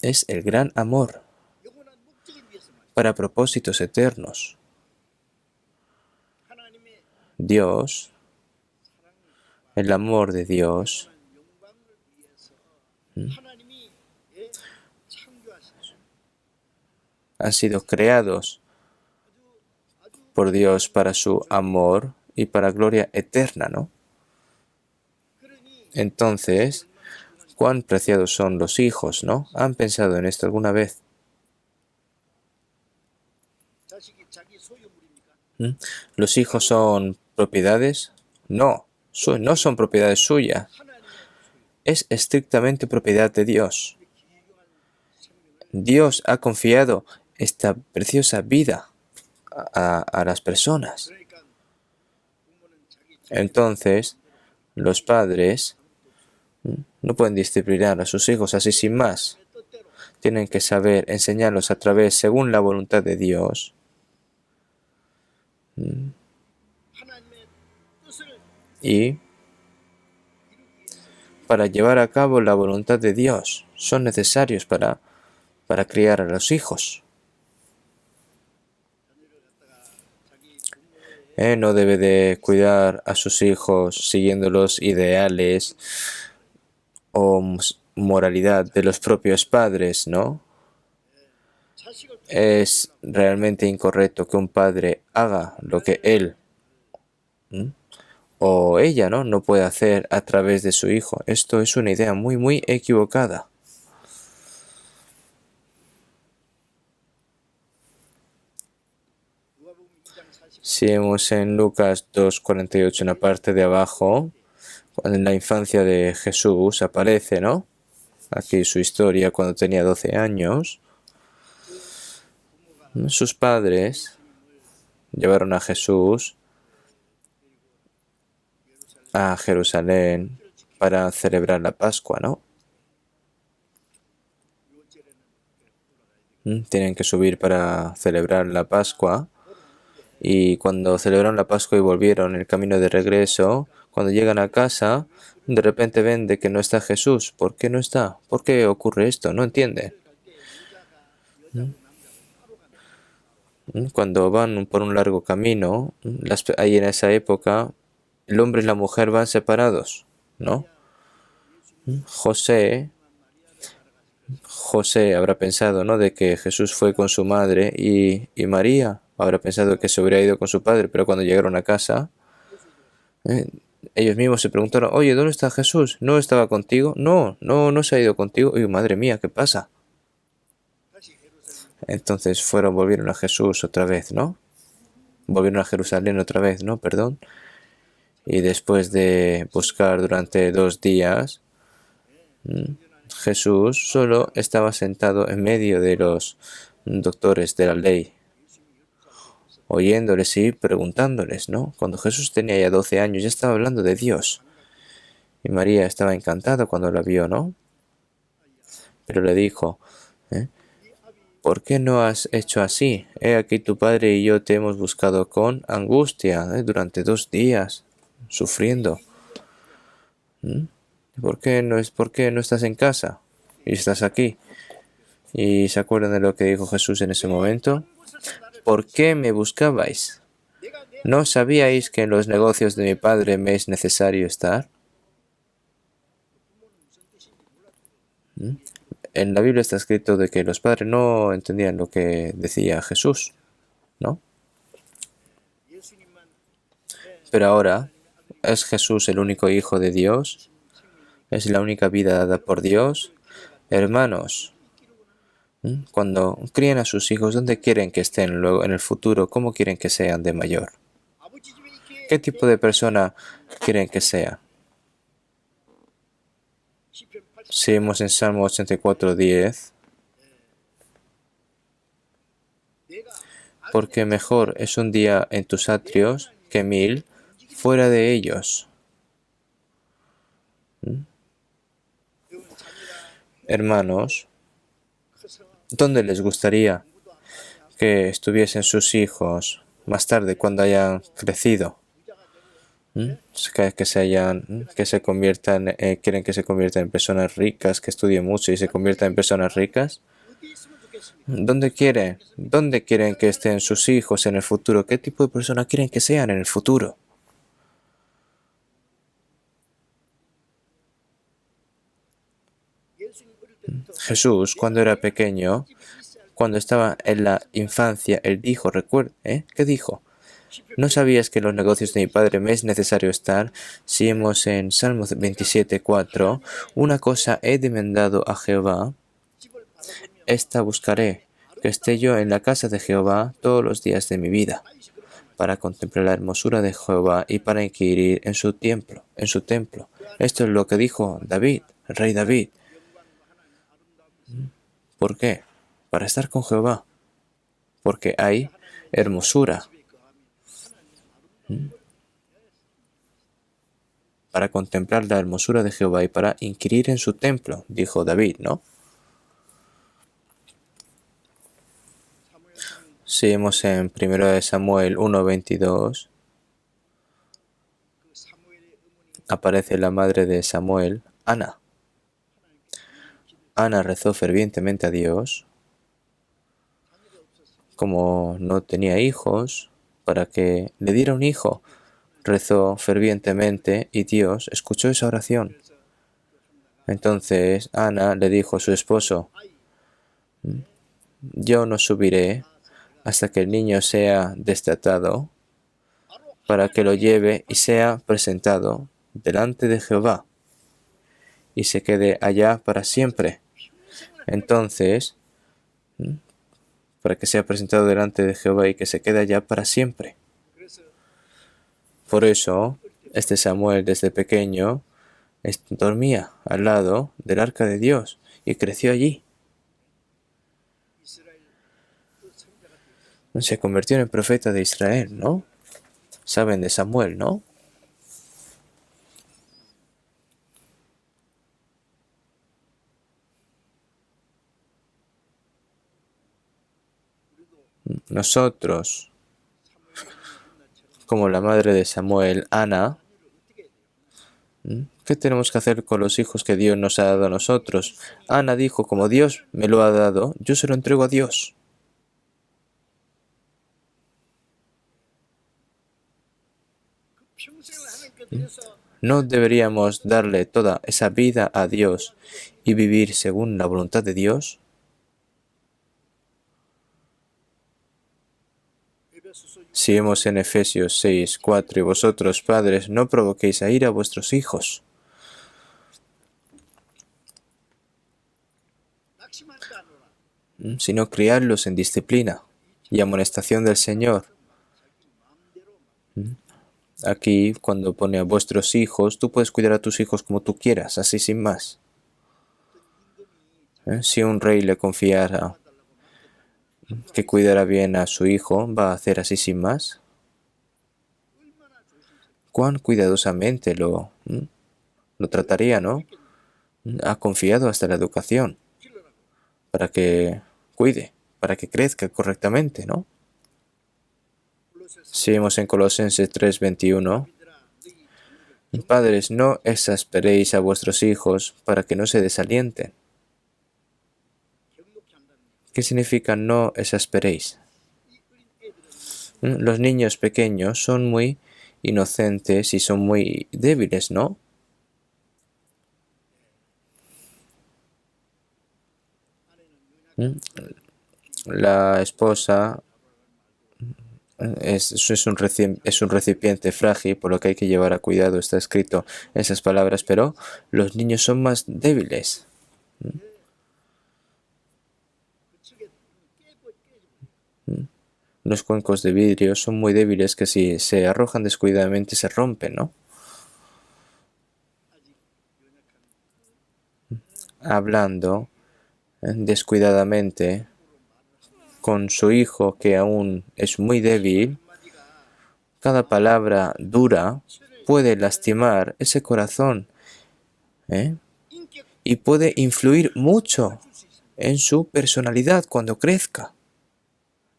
Speaker 1: Es el gran amor para propósitos eternos. Dios, el amor de Dios, han sido creados por Dios para su amor y para gloria eterna, ¿no? Entonces, cuán preciados son los hijos, ¿no? ¿Han pensado en esto alguna vez? ¿Los hijos son propiedades? No, no son propiedades suyas. Es estrictamente propiedad de Dios. Dios ha confiado esta preciosa vida a las personas. Entonces, los padres no pueden disciplinar a sus hijos así sin más. Tienen que saber enseñarlos a través, según la voluntad de Dios. Y para llevar a cabo la voluntad de Dios son necesarios para criar a los hijos. No debe de cuidar a sus hijos siguiendo los ideales o moralidad de los propios padres, ¿no? Es realmente incorrecto que un padre haga lo que él o ella, no puede hacer a través de su hijo. Esto es una idea muy, muy equivocada. Si vemos en Lucas 2:48 en la parte de abajo, En la infancia de Jesús aparece, ¿no? Aquí su historia cuando tenía 12 años. Sus padres llevaron a Jesús a Jerusalén para celebrar la Pascua, ¿no? Tienen que subir para celebrar la Pascua. Y cuando celebraron la Pascua y volvieron el camino de regreso, cuando llegan a casa, de repente ven de que no está Jesús. ¿Por qué no está? ¿Por qué ocurre esto? No entiende. Cuando van por un largo camino, ahí en esa época, el hombre y la mujer van separados, ¿no? José habrá pensado, ¿no?, de que Jesús fue con su madre y María habrá pensado que se hubiera ido con su padre, pero cuando llegaron a casa, eh, ellos mismos se preguntaron, oye, ¿dónde está Jesús? ¿No estaba contigo? No se ha ido contigo. Y madre mía, ¿qué pasa? Entonces volvieron a Jesús otra vez, ¿no? Volvieron a Jerusalén otra vez, ¿no? Perdón. Y después de buscar durante 2 días, Jesús solo estaba sentado en medio de los doctores de la ley, oyéndoles y preguntándoles, ¿no? Cuando Jesús tenía ya 12 años, ya estaba hablando de Dios. Y María estaba encantada cuando la vio, ¿no? Pero le dijo, ¿por qué no has hecho así? He aquí tu padre y yo te hemos buscado con angustia durante 2 días, sufriendo. ¿Por qué no estás en casa y estás aquí? ¿Y se acuerdan de lo que dijo Jesús en ese momento? ¿Por qué me buscabais? ¿No sabíais que en los negocios de mi padre me es necesario estar? En la Biblia está escrito de que los padres no entendían lo que decía Jesús, ¿no? Pero ahora, ¿es Jesús el único hijo de Dios? ¿Es la única vida dada por Dios? Hermanos, cuando crían a sus hijos, ¿dónde quieren que estén luego en el futuro? ¿Cómo quieren que sean de mayor? ¿Qué tipo de persona quieren que sea? Seguimos en Salmo 84:10. Porque mejor es un día en tus atrios que 1000 fuera de ellos. Hermanos, ¿dónde les gustaría que estuviesen sus hijos más tarde cuando hayan crecido? Que se conviertan, quieren que se conviertan en personas ricas, que estudien mucho y se conviertan en personas ricas. ¿Dónde quieren que estén sus hijos en el futuro? ¿Qué tipo de persona quieren que sean en el futuro? Jesús, cuando era pequeño, cuando estaba en la infancia, él dijo, ¿qué dijo? ¿No sabías que en los negocios de mi padre me es necesario estar? Seguimos en Salmos 27:4. Una cosa he demandado a Jehová, esta buscaré, que esté yo en la casa de Jehová todos los días de mi vida, para contemplar la hermosura de Jehová y para inquirir en su templo, Esto es lo que dijo David, el rey David. ¿Por qué? Para estar con Jehová, porque hay hermosura. Para contemplar la hermosura de Jehová y para inquirir en su templo, dijo David, ¿no? Seguimos en 1 Samuel 1:22. Aparece la madre de Samuel, Ana. Ana rezó fervientemente a Dios, como no tenía hijos, para que le diera un hijo. Rezó fervientemente y Dios escuchó esa oración. Entonces Ana le dijo a su esposo, yo no subiré hasta que el niño sea destetado, para que lo lleve y sea presentado delante de Jehová y se quede allá para siempre. Entonces, para que sea presentado delante de Jehová y que se quede allá para siempre. Por eso, este Samuel desde pequeño dormía al lado del arca de Dios y creció allí. Se convirtió en el profeta de Israel, ¿no? Saben de Samuel, ¿no? Nosotros, como la madre de Samuel, Ana, ¿qué tenemos que hacer con los hijos que Dios nos ha dado a nosotros? Ana dijo, como Dios me lo ha dado, yo se lo entrego a Dios. ¿No deberíamos darle toda esa vida a Dios y vivir según la voluntad de Dios? Si vemos en Efesios 6, 4, y vosotros, padres, no provoquéis a ira a vuestros hijos, sino criarlos en disciplina y amonestación del Señor. Aquí, cuando pone a vuestros hijos, tú puedes cuidar a tus hijos como tú quieras, así sin más. Si un rey le confiara que cuidara bien a su hijo, ¿va a hacer así sin más? Cuán cuidadosamente lo trataría, ¿no? Ha confiado hasta la educación para que cuide, para que crezca correctamente, ¿no? Si vemos en Colosenses 3:21, padres, no exasperéis a vuestros hijos para que no se desalienten. ¿Qué significa no exasperéis? Los niños pequeños son muy inocentes y son muy débiles, ¿no? La esposa es un recipiente frágil, por lo que hay que llevar a cuidado, está escrito esas palabras, pero los niños son más débiles. Los cuencos de vidrio son muy débiles que si se arrojan descuidadamente se rompen, ¿no? Hablando descuidadamente con su hijo que aún es muy débil, cada palabra dura puede lastimar ese corazón, ¿eh? Y puede influir mucho en su personalidad cuando crezca,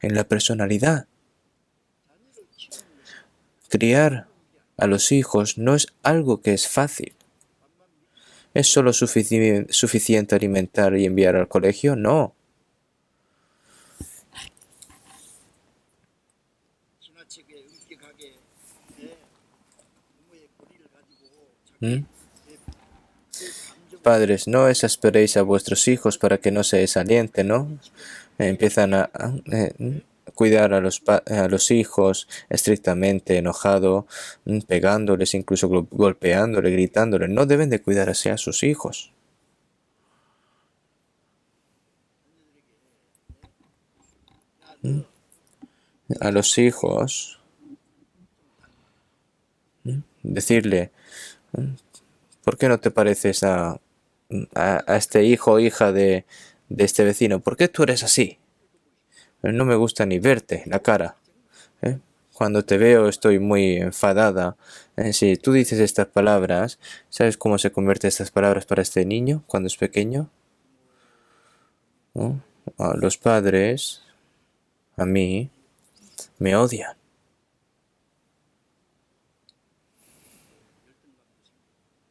Speaker 1: en la personalidad. Criar a los hijos no es algo que es fácil. ¿Es solo suficiente alimentar y enviar al colegio? No. Padres, no exasperéis a vuestros hijos para que no se desalienten, ¿no? Empiezan a cuidar a los hijos estrictamente, enojado, pegándoles, incluso golpeándoles, gritándoles. No deben de cuidar así a sus hijos. A los hijos, decirle, ¿por qué no te pareces a este hijo o hija de este vecino? ¿Por qué tú eres así? No me gusta ni verte la cara. Cuando te veo estoy muy enfadada. Si tú dices estas palabras, ¿sabes cómo se convierten estas palabras para este niño cuando es pequeño? ¿No? A los padres, a mí, me odian.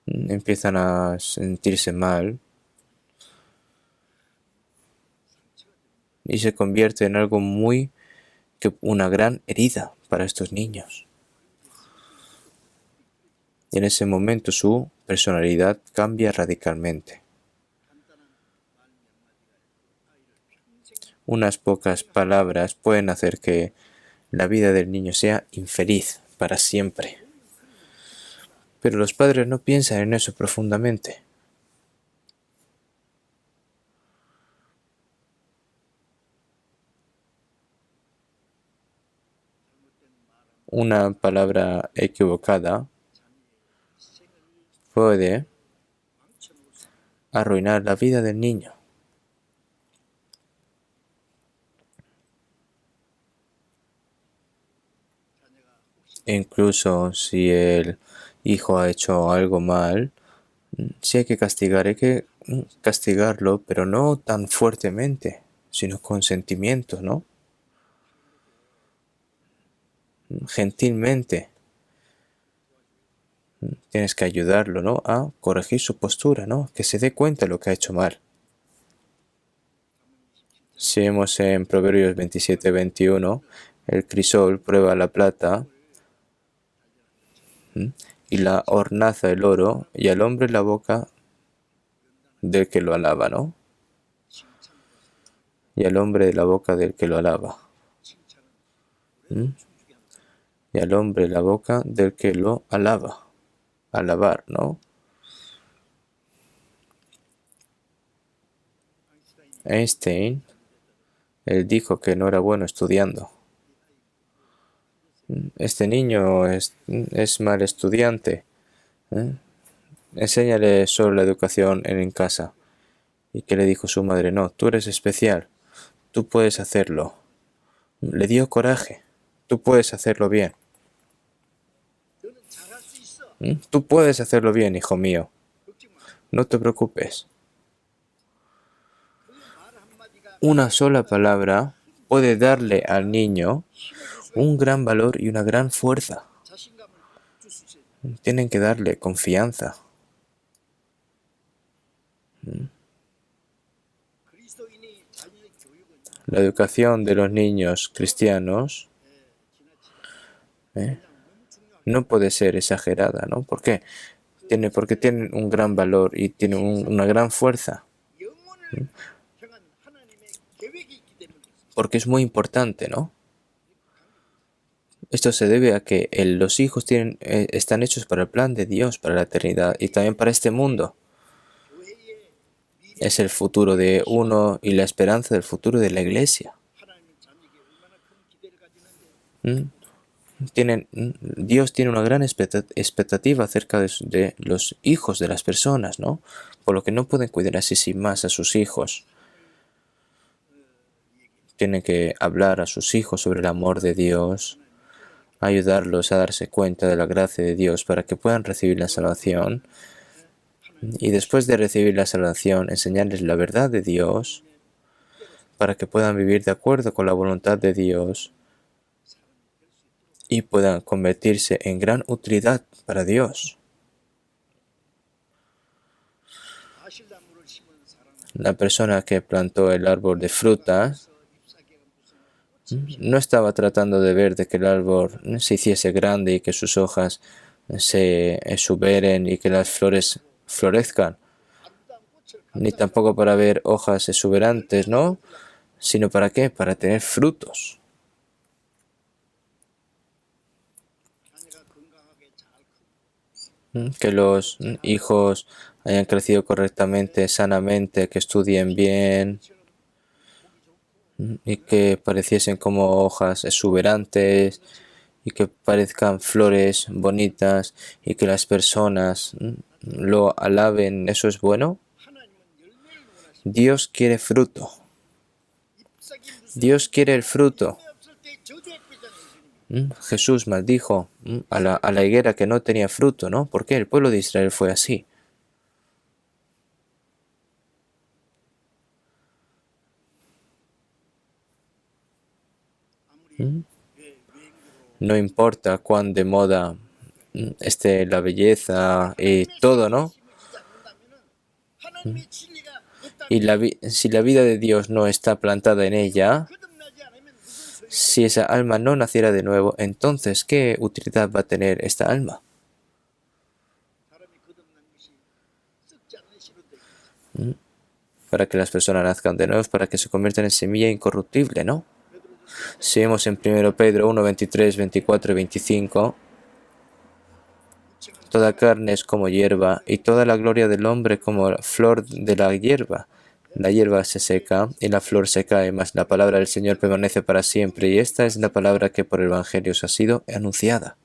Speaker 1: Empiezan a sentirse mal y se convierte en algo una gran herida para estos niños. Y en ese momento su personalidad cambia radicalmente. Unas pocas palabras pueden hacer que la vida del niño sea infeliz para siempre. Pero los padres no piensan en eso profundamente. Una palabra equivocada puede arruinar la vida del niño. Incluso si el hijo ha hecho algo mal, si hay que castigar, hay que castigarlo, pero no tan fuertemente, sino con sentimiento, ¿no? Gentilmente. Tienes que ayudarlo, ¿no? A corregir su postura, ¿no? Que se dé cuenta de lo que ha hecho mal. Si vemos en Proverbios 27-21, el crisol prueba la plata y la hornaza el oro, y al hombre la boca del que lo alaba, ¿no? Y al hombre la boca del que lo alaba. Y al hombre la boca del que lo alaba. Alabar, ¿no? Einstein, él dijo que no era bueno estudiando. Este niño es mal estudiante. Enséñale sobre la educación en casa. ¿Y qué le dijo su madre? No, tú eres especial. Tú puedes hacerlo. Le dio coraje. Tú puedes hacerlo bien. Tú puedes hacerlo bien, hijo mío. No te preocupes. Una sola palabra puede darle al niño un gran valor y una gran fuerza. Tienen que darle confianza. La educación de los niños cristianos no puede ser exagerada, ¿no? ¿Por qué? Porque tienen un gran valor y tienen una gran fuerza. Porque es muy importante, ¿no? Esto se debe a que los hijos están hechos para el plan de Dios, para la eternidad y también para este mundo. Es el futuro de uno y la esperanza del futuro de la iglesia. Dios tiene una gran expectativa acerca de los hijos de las personas, ¿no? Por lo que no pueden cuidar así sin más a sus hijos. Tienen que hablar a sus hijos sobre el amor de Dios, ayudarlos a darse cuenta de la gracia de Dios para que puedan recibir la salvación. Y después de recibir la salvación, enseñarles la verdad de Dios para que puedan vivir de acuerdo con la voluntad de Dios y puedan convertirse en gran utilidad para Dios. La persona que plantó el árbol de frutas no estaba tratando de ver de que el árbol se hiciese grande y que sus hojas se exuberen y que las flores florezcan, ni tampoco para ver hojas exuberantes, ¿no? ¿Sino para qué? Para tener frutos. Que los hijos hayan crecido correctamente, sanamente, que estudien bien y que pareciesen como hojas exuberantes y que parezcan flores bonitas y que las personas lo alaben. ¿Eso es bueno? Dios quiere fruto. Dios quiere el fruto. Jesús maldijo a la higuera que no tenía fruto, ¿no? ¿Por qué? El pueblo de Israel fue así. No importa cuán de moda esté la belleza y todo, ¿no? Y si la vida de Dios no está plantada en ella, si esa alma no naciera de nuevo, entonces, ¿qué utilidad va a tener esta alma? Para que las personas nazcan de nuevo, para que se conviertan en semilla incorruptible, ¿no? Si vemos en 1 Pedro 1, 23, 24 y 25, toda carne es como hierba, y toda la gloria del hombre como flor de la hierba. La hierba se seca y la flor se cae, mas la palabra del Señor permanece para siempre, y esta es la palabra que por el Evangelio os ha sido anunciada.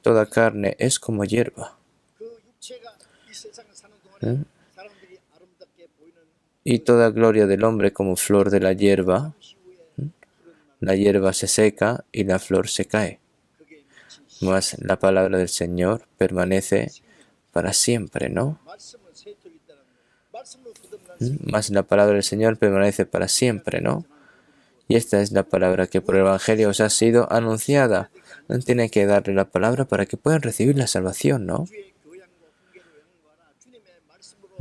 Speaker 1: Toda carne es como hierba. y toda gloria del hombre como flor de la hierba. La hierba se seca y la flor se cae, mas la palabra del Señor permanece para siempre, ¿no? Mas la palabra del Señor permanece para siempre, ¿no? Y esta es la palabra que por el Evangelio os ha sido anunciada. Tienen que darle la palabra para que puedan recibir la salvación, ¿no?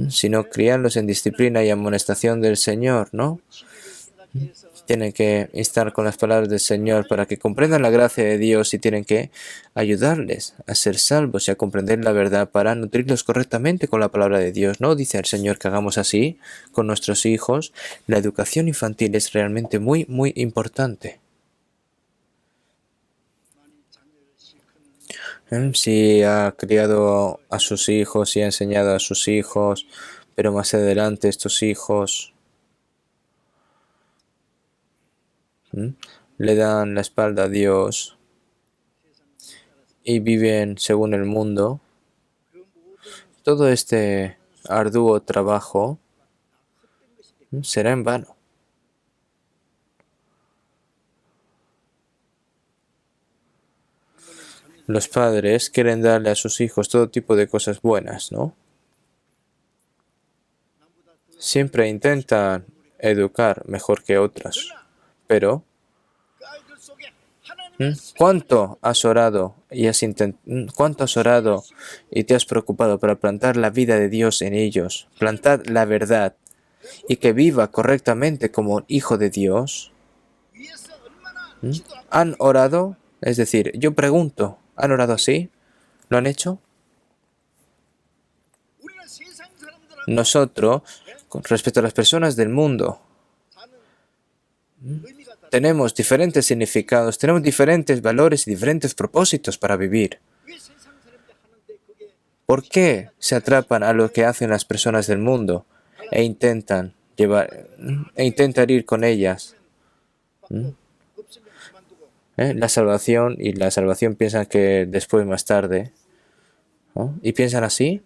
Speaker 1: Sino criarlos en disciplina y amonestación del Señor, ¿no? Tienen que estar con las palabras del Señor para que comprendan la gracia de Dios y tienen que ayudarles a ser salvos y a comprender la verdad para nutrirlos correctamente con la palabra de Dios. ¿No? Dice el Señor que hagamos así con nuestros hijos. La educación infantil es realmente muy, muy importante. Si ha criado a sus hijos y ha enseñado a sus hijos, pero más adelante estos hijos le dan la espalda a Dios y viven según el mundo, todo este arduo trabajo será en vano. Los padres quieren darle a sus hijos todo tipo de cosas buenas, ¿no? Siempre intentan educar mejor que otras, pero ¿cuánto has orado cuánto has orado y te has preocupado para plantar la vida de Dios en ellos, plantar la verdad y que viva correctamente como un hijo de Dios? ¿Han orado? Es decir, yo pregunto, ¿han orado así? ¿Lo han hecho? Nosotros, con respecto a las personas del mundo, tenemos diferentes significados, tenemos diferentes valores y diferentes propósitos para vivir. ¿Por qué se atrapan a lo que hacen las personas del mundo e intentan ir con ellas? La salvación piensan que después, más tarde, ¿no? ¿Y piensan así?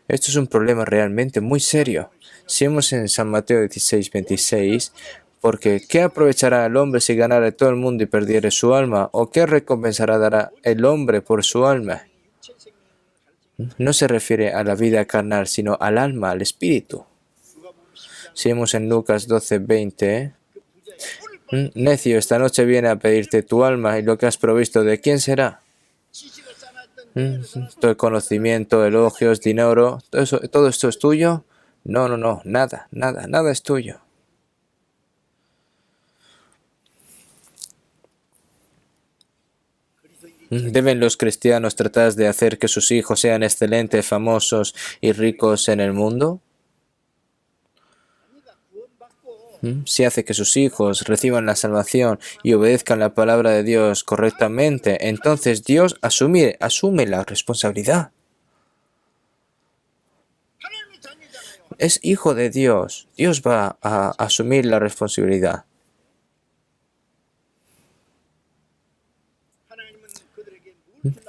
Speaker 1: Esto es un problema realmente muy serio. Si vemos en San Mateo 16:26, porque ¿qué aprovechará el hombre si ganara todo el mundo y perdiere su alma? ¿O qué recompensará dará el hombre por su alma? No se refiere a la vida carnal, sino al alma, al espíritu. Si vemos en Lucas 12:20, necio, esta noche viene a pedirte tu alma y lo que has provisto, ¿de quién será? Todo el conocimiento, elogios, dinero, ¿todo esto es tuyo? No, nada es tuyo. ¿Deben los cristianos tratar de hacer que sus hijos sean excelentes, famosos y ricos en el mundo? Si hace que sus hijos reciban la salvación y obedezcan la palabra de Dios correctamente, entonces Dios asume la responsabilidad. Es hijo de Dios. Dios va a asumir la responsabilidad.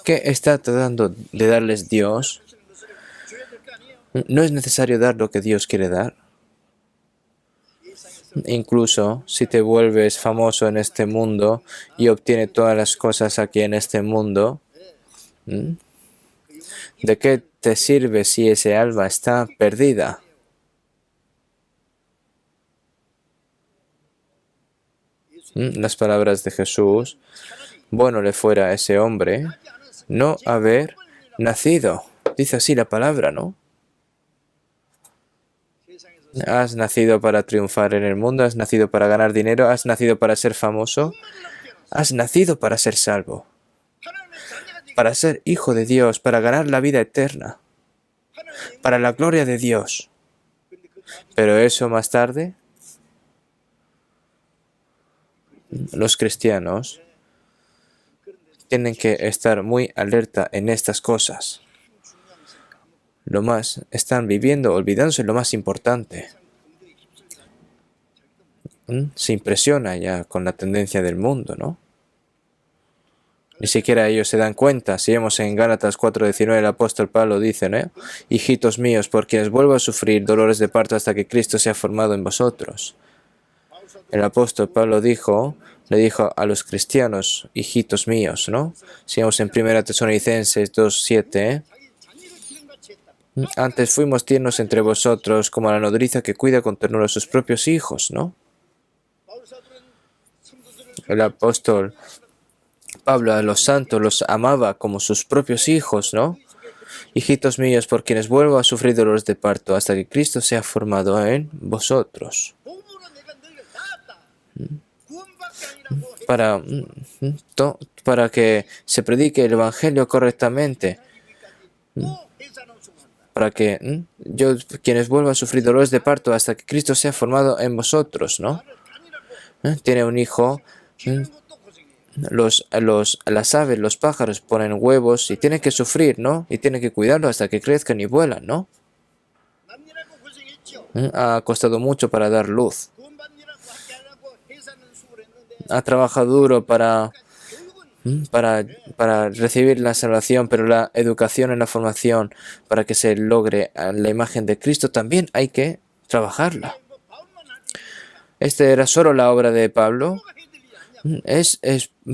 Speaker 1: ¿Qué está tratando de darles Dios? No es necesario dar lo que Dios quiere dar. Incluso si te vuelves famoso en este mundo y obtienes todas las cosas aquí en este mundo, ¿de qué te sirve si ese alma está perdida? Las palabras de Jesús: bueno le fuera a ese hombre no haber nacido. Dice así la palabra, ¿no? ¿Has nacido para triunfar en el mundo? ¿Has nacido para ganar dinero? ¿Has nacido para ser famoso? ¿Has nacido para ser salvo? Para ser hijo de Dios, para ganar la vida eterna, para la gloria de Dios. Pero eso más tarde, los cristianos tienen que estar muy alerta en estas cosas. Están viviendo, olvidándose lo más importante. Se impresiona ya con la tendencia del mundo, ¿no? Ni siquiera ellos se dan cuenta. Si vemos en Gálatas 4:19, el apóstol Pablo dice, ¿no? Hijitos míos, por quienes vuelvo a sufrir dolores de parto hasta que Cristo sea formado en vosotros. El apóstol Pablo le dijo a los cristianos, hijitos míos, ¿no? Si vemos en 1 Tesalonicenses 2:7, antes fuimos tiernos entre vosotros como la nodriza que cuida con ternura a sus propios hijos, ¿no? El apóstol Pablo a los santos los amaba como sus propios hijos, ¿no? Hijitos míos, por quienes vuelvo a sufrir dolores de parto hasta que Cristo sea formado en vosotros. Para que se predique el Evangelio correctamente. Para que quienes vuelvan a sufrir dolores de parto hasta que Cristo sea formado en vosotros, ¿no? Tiene un hijo, las aves, los pájaros ponen huevos y tienen que sufrir, ¿no? Y tienen que cuidarlo hasta que crezcan y vuelan, ¿no? Ha costado mucho para dar luz. Ha trabajado duro para recibir la salvación, pero la educación y la formación para que se logre la imagen de Cristo también hay que trabajarla. Esta era solo la obra de Pablo. Es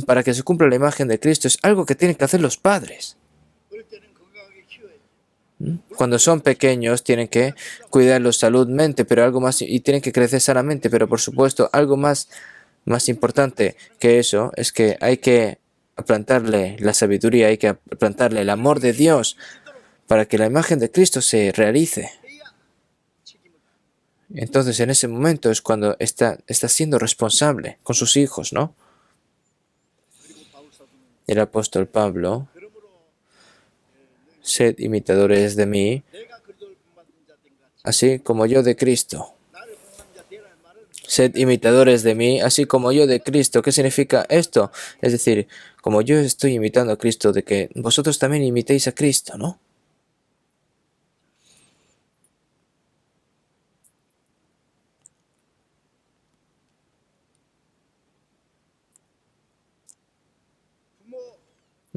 Speaker 1: para que se cumpla la imagen de Cristo. Es algo que tienen que hacer los padres. Cuando son pequeños tienen que cuidarlos saludmente, pero algo más, y tienen que crecer sanamente, pero por supuesto algo más importante que eso es que hay que plantarle la sabiduría, hay que plantarle el amor de Dios para que la imagen de Cristo se realice. Entonces en ese momento es cuando está siendo responsable con sus hijos, ¿no? El apóstol Pablo, sed imitadores de mí, así como yo de Cristo. Sed imitadores de mí, así como yo de Cristo. ¿Qué significa esto? Es decir, como yo estoy imitando a Cristo, de que vosotros también imitéis a Cristo, ¿no?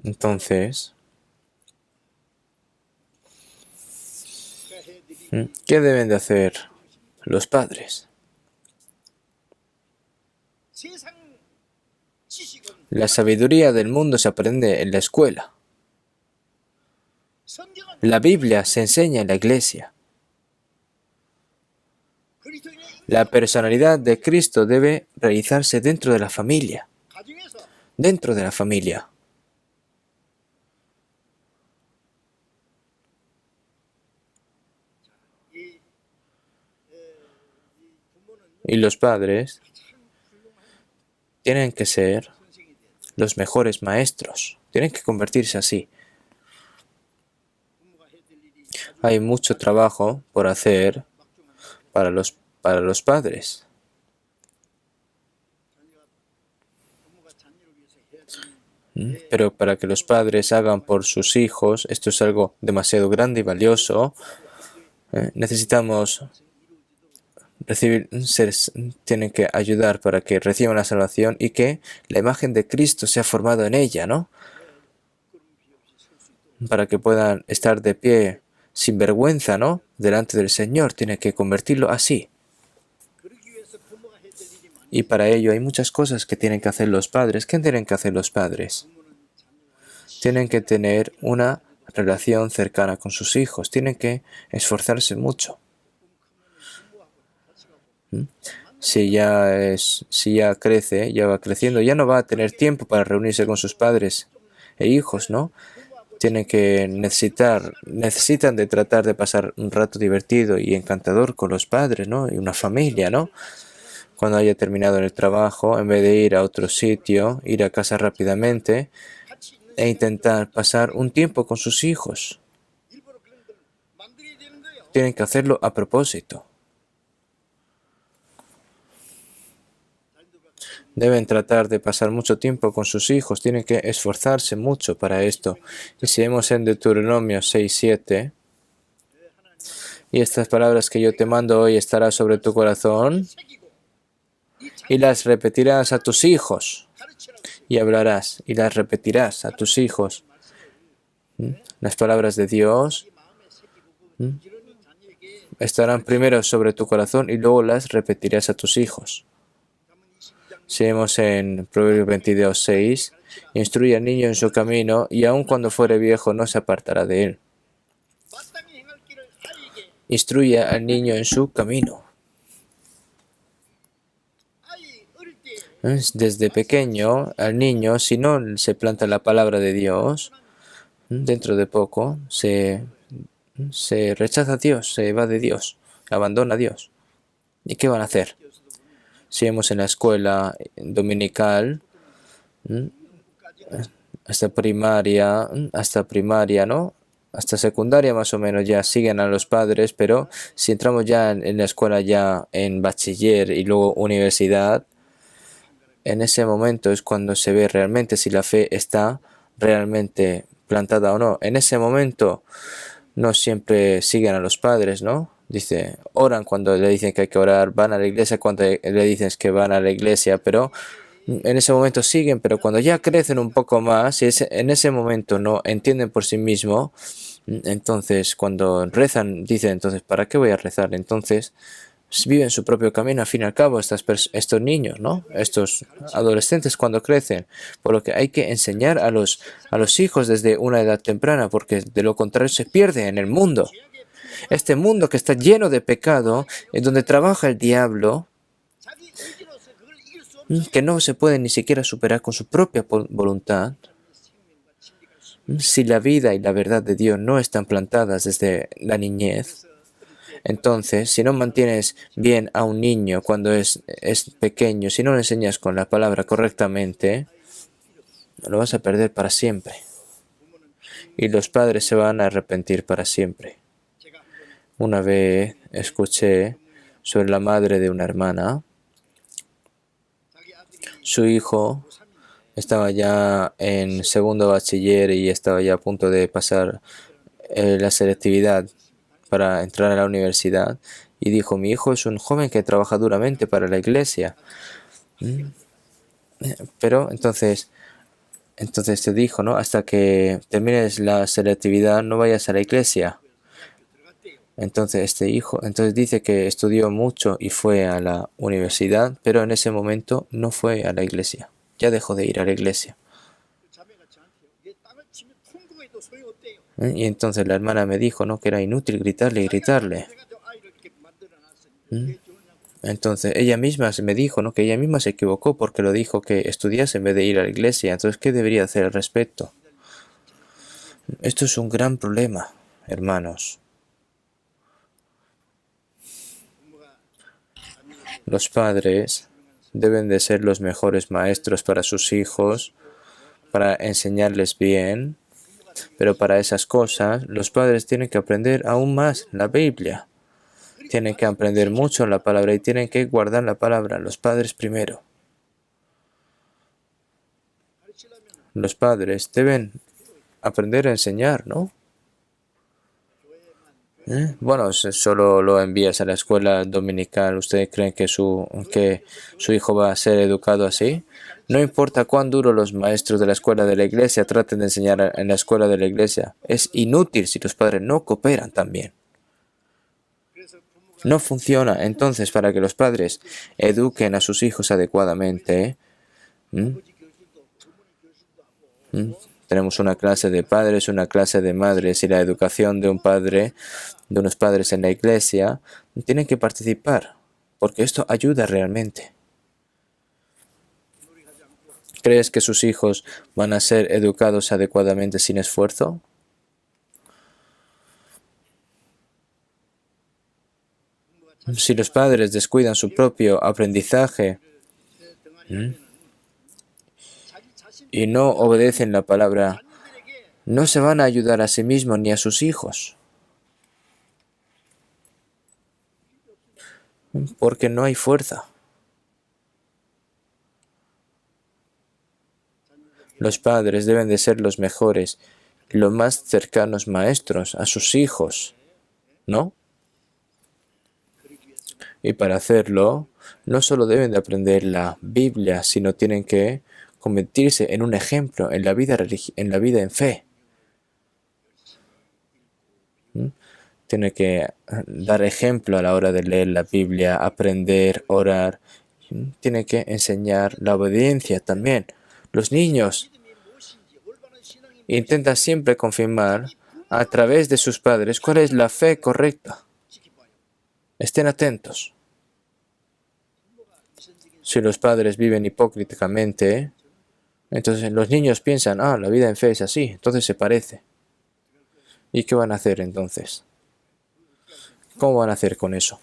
Speaker 1: Entonces, ¿qué deben de hacer los padres? La sabiduría del mundo se aprende en la escuela. La Biblia se enseña en la iglesia. La personalidad de Cristo debe realizarse dentro de la familia. Dentro de la familia. Y los padres tienen que ser los mejores maestros. Tienen que convertirse así. Hay mucho trabajo por hacer para los padres. Pero para que los padres hagan por sus hijos, esto es algo demasiado grande y valioso. Necesitamos tienen que ayudar para que reciban la salvación y que la imagen de Cristo sea formada en ella, ¿no? Para que puedan estar de pie sin vergüenza, ¿no? Delante del Señor, tiene que convertirlo así. Y para ello hay muchas cosas que tienen que hacer los padres. ¿Qué tienen que hacer los padres? Tienen que tener una relación cercana con sus hijos. Tienen que esforzarse mucho. Si ya crece, ya va creciendo, ya no va a tener tiempo para reunirse con sus padres e hijos, ¿no? Necesitan de tratar de pasar un rato divertido y encantador con los padres, ¿no? Y una familia, ¿no? Cuando haya terminado el trabajo, en vez de ir a otro sitio, ir a casa rápidamente e intentar pasar un tiempo con sus hijos. Tienen que hacerlo a propósito. Deben tratar de pasar mucho tiempo con sus hijos, tienen que esforzarse mucho para esto. Y si vemos en Deuteronomio 6:7, y estas palabras que yo te mando hoy estarán sobre tu corazón y las repetirás a tus hijos y hablarás y las repetirás a tus hijos. Las palabras de Dios estarán primero sobre tu corazón y luego las repetirás a tus hijos. Seguimos en Proverbios 22:6. Instruye al niño en su camino y aun cuando fuere viejo no se apartará de él. Instruye al niño en su camino. Desde pequeño, al niño, si no se planta la palabra de Dios, dentro de poco se rechaza a Dios, se va de Dios, abandona a Dios. ¿Y qué van a hacer? Si vemos en la escuela dominical, hasta primaria, ¿no? Hasta secundaria más o menos ya siguen a los padres, pero si entramos ya en la escuela, ya en bachiller y luego universidad, en ese momento es cuando se ve realmente si la fe está realmente plantada o no. En ese momento no siempre siguen a los padres, ¿no? Dice, oran cuando le dicen que hay que orar, van a la iglesia cuando le dicen que van a la iglesia, pero en ese momento siguen, pero cuando ya crecen un poco más, y en ese momento no entienden por sí mismos, entonces cuando rezan, dicen, entonces, ¿para qué voy a rezar? Entonces viven su propio camino, al fin y al cabo, estos niños, ¿no? Estos adolescentes cuando crecen. Por lo que hay que enseñar a los hijos desde una edad temprana, porque de lo contrario se pierde en el mundo. Este mundo que está lleno de pecado, en donde trabaja el diablo, que no se puede ni siquiera superar con su propia voluntad. Si la vida y la verdad de Dios no están plantadas desde la niñez, entonces, si no mantienes bien a un niño cuando es pequeño, si no le enseñas con la palabra correctamente, lo vas a perder para siempre. Y los padres se van a arrepentir para siempre. Una vez escuché sobre la madre de una hermana. Su hijo estaba ya en segundo bachiller y estaba ya a punto de pasar la selectividad para entrar a la universidad, y dijo, mi hijo es un joven que trabaja duramente para la iglesia. Pero entonces te dijo, ¿no? Hasta que termines la selectividad no vayas a la iglesia. Entonces dice que estudió mucho y fue a la universidad, pero en ese momento no fue a la iglesia. Ya dejó de ir a la iglesia. Y entonces la hermana me dijo, ¿no? Que era inútil gritarle y gritarle. Entonces ella misma me dijo, ¿no? Que ella misma se equivocó porque lo dijo que estudiase en vez de ir a la iglesia. Entonces, ¿qué debería hacer al respecto? Esto es un gran problema, hermanos. Los padres deben de ser los mejores maestros para sus hijos, para enseñarles bien. Pero para esas cosas, los padres tienen que aprender aún más la Biblia. Tienen que aprender mucho la palabra y tienen que guardar la palabra, los padres primero. Los padres deben aprender a enseñar, ¿no? Bueno, solo lo envías a la escuela dominical. ¿Ustedes creen que su hijo va a ser educado así? No importa cuán duro los maestros de la escuela de la iglesia traten de enseñar en la escuela de la iglesia. Es inútil si los padres no cooperan también. No funciona. Entonces, para que los padres eduquen a sus hijos adecuadamente, tenemos una clase de padres, una clase de madres, y la educación de unos padres en la iglesia, tienen que participar, porque esto ayuda realmente. ¿Crees que sus hijos van a ser educados adecuadamente sin esfuerzo? Si los padres descuidan su propio aprendizaje y no obedecen la palabra, no se van a ayudar a sí mismos ni a sus hijos. Porque no hay fuerza. Los padres deben de ser los mejores, los más cercanos maestros a sus hijos, ¿no? Y para hacerlo, no solo deben de aprender la Biblia, sino tienen que convertirse en un ejemplo en la vida, en fe. Tiene que dar ejemplo a la hora de leer la Biblia, aprender, orar. Tiene que enseñar la obediencia también. Los niños intentan siempre confirmar a través de sus padres cuál es la fe correcta. Estén atentos. Si los padres viven hipócritamente, entonces los niños piensan, la vida en fe es así, entonces se parece. ¿Y qué van a hacer entonces? ¿Cómo van a hacer con eso?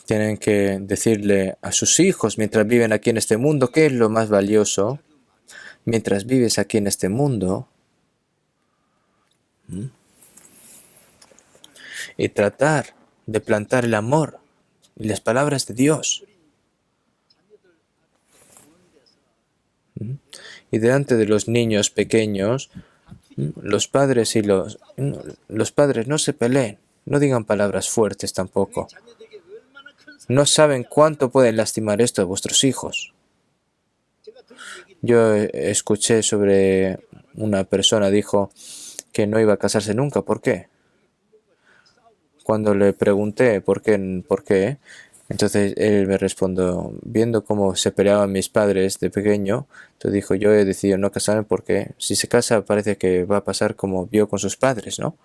Speaker 1: Tienen que decirle a sus hijos mientras viven aquí en este mundo qué es lo más valioso. Mientras vives aquí en este mundo, y tratar de plantar el amor y las palabras de Dios. Y delante de los niños pequeños, los padres no se peleen, no digan palabras fuertes tampoco. No saben cuánto pueden lastimar esto a vuestros hijos. Yo escuché sobre una persona dijo que no iba a casarse nunca. ¿Por qué? Cuando le pregunté por qué, entonces él me respondió, viendo cómo se peleaban mis padres de pequeño, entonces dijo, yo he decidido no casarme porque si se casa parece que va a pasar como vio con sus padres, ¿no?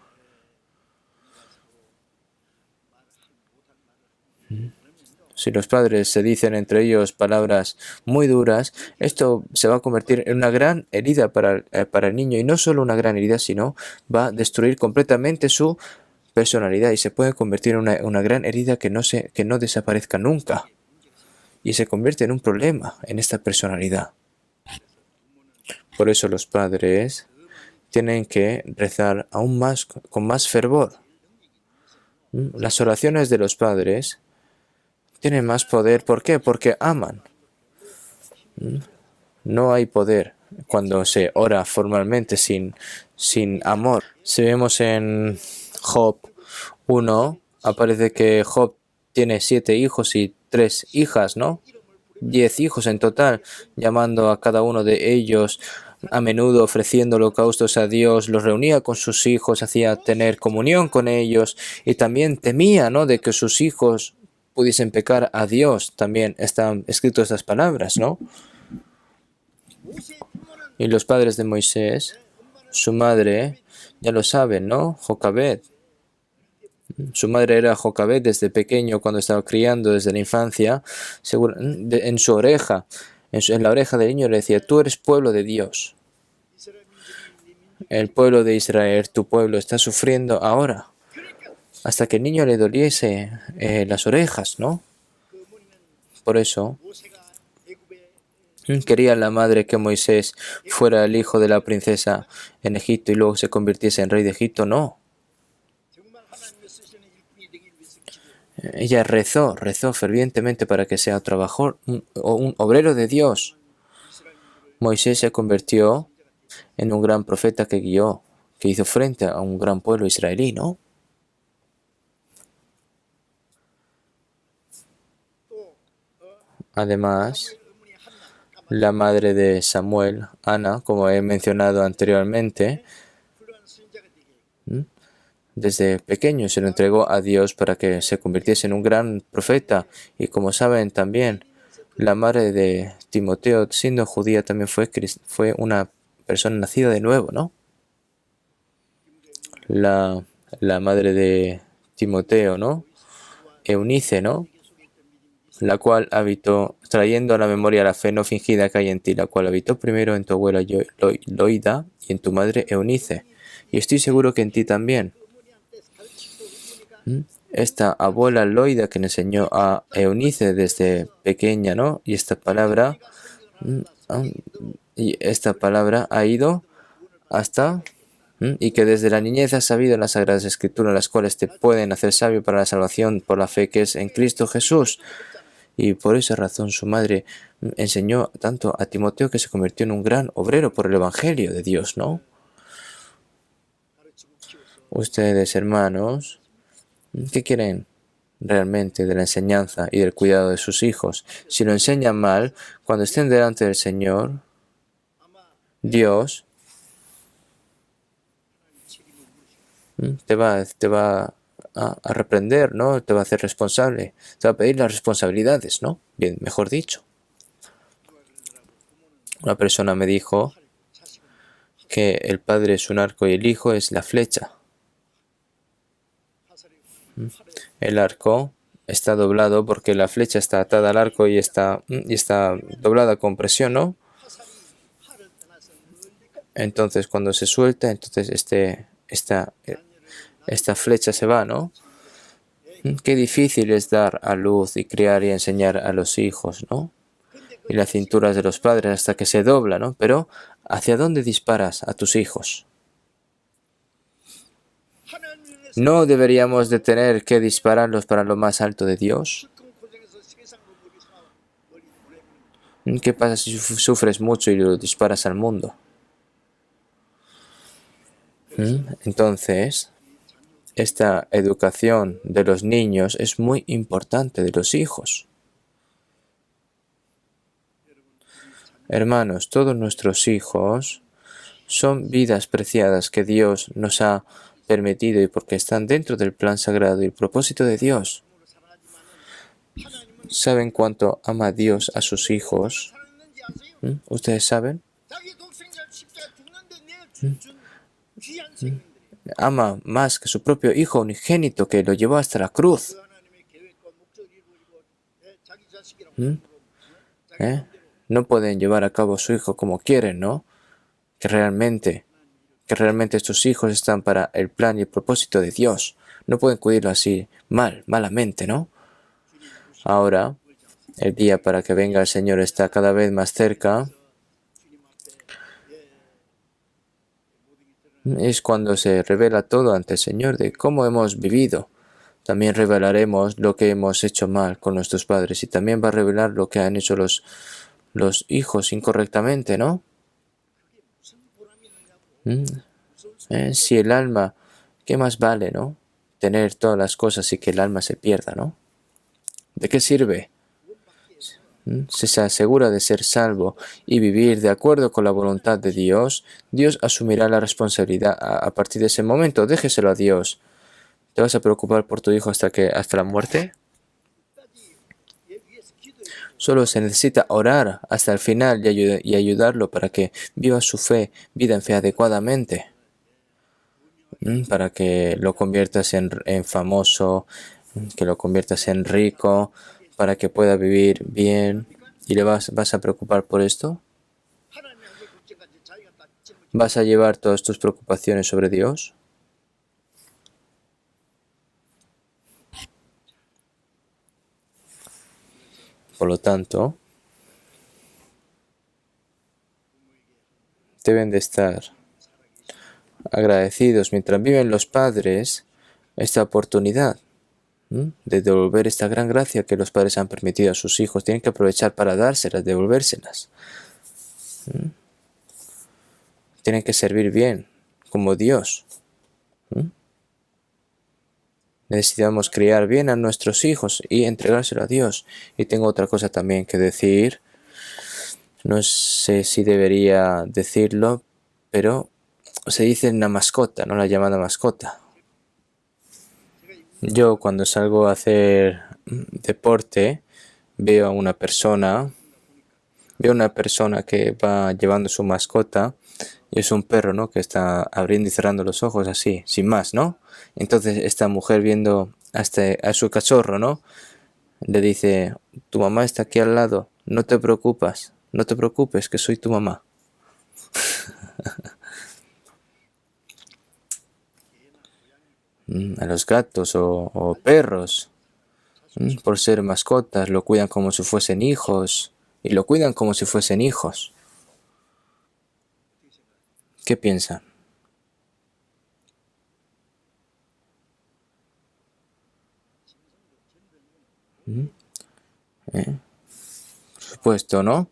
Speaker 1: Si los padres se dicen entre ellos palabras muy duras, esto se va a convertir en una gran herida para el niño. Y no solo una gran herida, sino va a destruir completamente su personalidad y se puede convertir en una gran herida que no desaparezca nunca. Y se convierte en un problema en esta personalidad. Por eso los padres tienen que rezar aún más, con más fervor. Las oraciones de los padres tienen más poder. ¿Por qué? Porque aman. No hay poder cuando se ora formalmente sin amor. Si vemos en Job 1, aparece que Job tiene 7 hijos y 3 hijas, ¿no? 10 hijos en total, llamando a cada uno de ellos, a menudo ofreciendo holocaustos a Dios, los reunía con sus hijos, hacía tener comunión con ellos y también temía, ¿no?, de que sus hijos pudiesen pecar a Dios. También están escritas estas palabras, ¿no? Y los padres de Moisés, su madre, ya lo saben, ¿no? Jocabed. Su madre era Jocabed desde pequeño, cuando estaba criando, desde la infancia, en su oreja, en la oreja del niño le decía, tú eres pueblo de Dios. El pueblo de Israel, tu pueblo, está sufriendo ahora. Hasta que el niño le doliese las orejas, ¿no? Por eso quería la madre que Moisés fuera el hijo de la princesa en Egipto y luego se convirtiese en rey de Egipto. No. Ella rezó fervientemente para que sea un obrero de Dios. Moisés se convirtió en un gran profeta que guió, que hizo frente a un gran pueblo israelí, ¿no? Además, la madre de Samuel, Ana, como he mencionado anteriormente, desde pequeño se lo entregó a Dios para que se convirtiese en un gran profeta. Y como saben también, la madre de Timoteo, siendo judía, también fue una persona nacida de nuevo, ¿no? La madre de Timoteo, ¿no? Eunice, ¿no? La cual habitó, trayendo a la memoria la fe no fingida que hay en ti, la cual habitó primero en tu abuela Loida y en tu madre Eunice. Y estoy seguro que en ti también. Esta abuela Loida que le enseñó a Eunice desde pequeña, ¿no? Y esta palabra ha ido hasta... y que desde la niñez has sabido en las Sagradas Escrituras, las cuales te pueden hacer sabio para la salvación por la fe que es en Cristo Jesús. Y por esa razón su madre enseñó tanto a Timoteo que se convirtió en un gran obrero por el Evangelio de Dios, ¿no? Ustedes, hermanos, ¿qué quieren realmente de la enseñanza y del cuidado de sus hijos? Si lo enseñan mal, cuando estén delante del Señor, Dios te va a reprender, ¿no? Te va a hacer responsable. Te va a pedir las responsabilidades, ¿no? Bien, mejor dicho. Una persona me dijo que el padre es un arco y el hijo es la flecha. El arco está doblado porque la flecha está atada al arco y está doblada con presión, ¿no? Entonces, cuando se suelta, entonces esta flecha se va, ¿no? Qué difícil es dar a luz y criar y enseñar a los hijos, ¿no? Y las cinturas de los padres hasta que se dobla, ¿no? Pero, ¿hacia dónde disparas a tus hijos? ¿No deberíamos de tener que dispararlos para lo más alto de Dios? ¿Qué pasa si sufres mucho y lo disparas al mundo? Entonces, esta educación de los niños es muy importante, de los hijos. Hermanos, todos nuestros hijos son vidas preciadas que Dios nos ha permitido y porque están dentro del plan sagrado y el propósito de Dios. ¿Saben cuánto ama Dios a sus hijos? ¿Ustedes saben? Ama más que su propio hijo unigénito que lo llevó hasta la cruz. No pueden llevar a cabo a su hijo como quieren, ¿no? Que realmente estos hijos están para el plan y el propósito de Dios. No pueden cuidarlo así malamente, ¿no? Ahora, el día para que venga el Señor está cada vez más cerca. Es cuando se revela todo ante el Señor de cómo hemos vivido. También revelaremos lo que hemos hecho mal con nuestros padres y también va a revelar lo que han hecho los hijos incorrectamente, ¿no? Si el alma, ¿qué más vale, no? Tener todas las cosas y que el alma se pierda, ¿no? ¿De qué sirve? Si se asegura de ser salvo y vivir de acuerdo con la voluntad de Dios, Dios asumirá la responsabilidad a partir de ese momento. Déjeselo a Dios. ¿Te vas a preocupar por tu hijo hasta la muerte? Solo se necesita orar hasta el final y ayudarlo para que viva su vida en fe adecuadamente. Para que lo conviertas en famoso, que lo conviertas en rico, para que pueda vivir bien. ¿Y le vas a preocupar por esto? ¿Vas a llevar todas tus preocupaciones sobre Dios? Por lo tanto, deben de estar agradecidos mientras viven los padres esta oportunidad de devolver esta gran gracia que los padres han permitido a sus hijos. Tienen que aprovechar para dárselas, devolvérselas. Tienen que servir bien, como Dios. Necesitamos criar bien a nuestros hijos y entregárselo a Dios. Y tengo otra cosa también que decir. No sé si debería decirlo, pero se dice una mascota, no la llamada mascota. Yo cuando salgo a hacer deporte, veo a una persona que va llevando su mascota y es un perro, ¿no? Que está abriendo y cerrando los ojos así, sin más, ¿no? Entonces esta mujer viendo a su cachorro, ¿no? Le dice, tu mamá está aquí al lado, no te preocupes, que soy tu mamá. A los gatos o perros, por ser mascotas, lo cuidan como si fuesen hijos y lo cuidan como si fuesen hijos. ¿Qué piensan? Por supuesto, ¿no?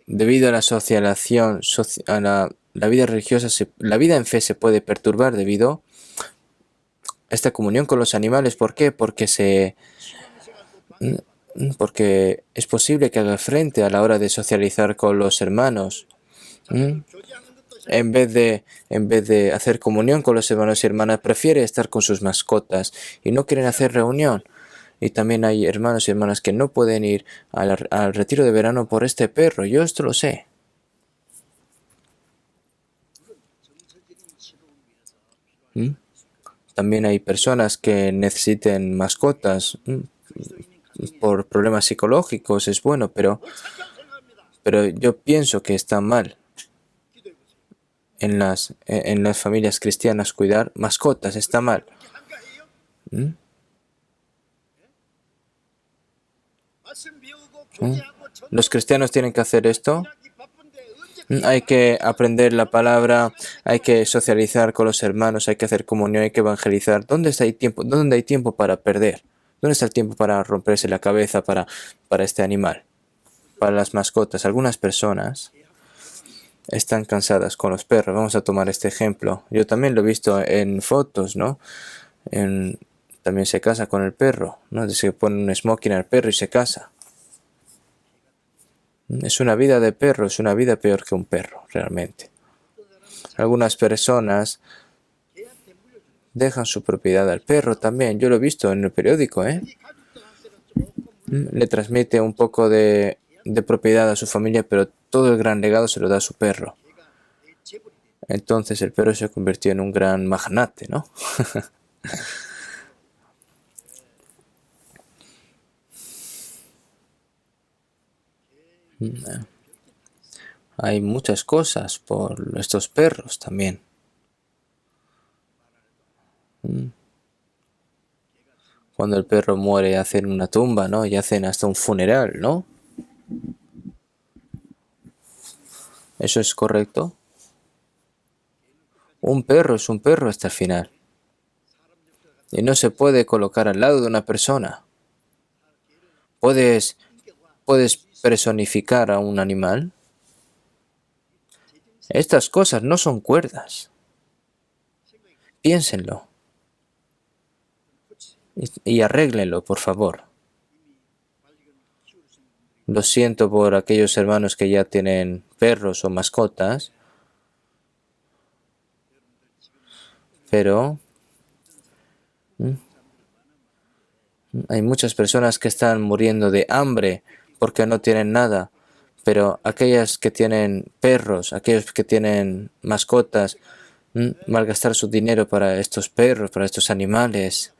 Speaker 1: Debido a la socialización, la vida religiosa, la vida en fe se puede perturbar debido a esta comunión con los animales. ¿Por qué? Porque es posible que haga frente a la hora de socializar con los hermanos. ¿Mm? En vez de hacer comunión con los hermanos y hermanas, prefiere estar con sus mascotas y no quieren hacer reunión. Y también hay hermanos y hermanas que no pueden ir al retiro de verano por este perro. Yo esto lo sé. ¿Mm? También hay personas que necesiten mascotas por problemas psicológicos. Es bueno, pero yo pienso que está mal en las familias cristianas cuidar mascotas. Está mal. ¿Mm? ¿Mm? ¿Los cristianos tienen que hacer esto? Hay que aprender la palabra, hay que socializar con los hermanos, hay que hacer comunión, hay que evangelizar. ¿Dónde hay tiempo para perder? ¿Dónde está el tiempo para romperse la cabeza para este animal? Para las mascotas. Algunas personas están cansadas con los perros. Vamos a tomar este ejemplo. Yo también lo he visto en fotos, ¿no? También se casa con el perro, ¿no? Se pone un smoking al perro y se casa. Es una vida de perro, es una vida peor que un perro, realmente. Algunas personas dejan su propiedad al perro también. Yo lo he visto en el periódico, ¿eh? Le transmite un poco de propiedad a su familia, pero todo el gran legado se lo da a su perro. Entonces el perro se convirtió en un gran magnate, ¿no? Hay muchas cosas por estos perros también. Cuando el perro muere hacen una tumba, ¿no? Y hacen hasta un funeral, ¿no? ¿Eso es correcto? Un perro es un perro hasta el final. Y no se puede colocar al lado de una persona. ¿Puedes personificar a un animal? Estas cosas no son cuerdas. Piénsenlo. Y arréglenlo, por favor. Lo siento por aquellos hermanos que ya tienen perros o mascotas, pero hay muchas personas que están muriendo de hambre porque no tienen nada, pero aquellas que tienen perros, aquellos que tienen mascotas, malgastar su dinero para estos perros, para estos animales.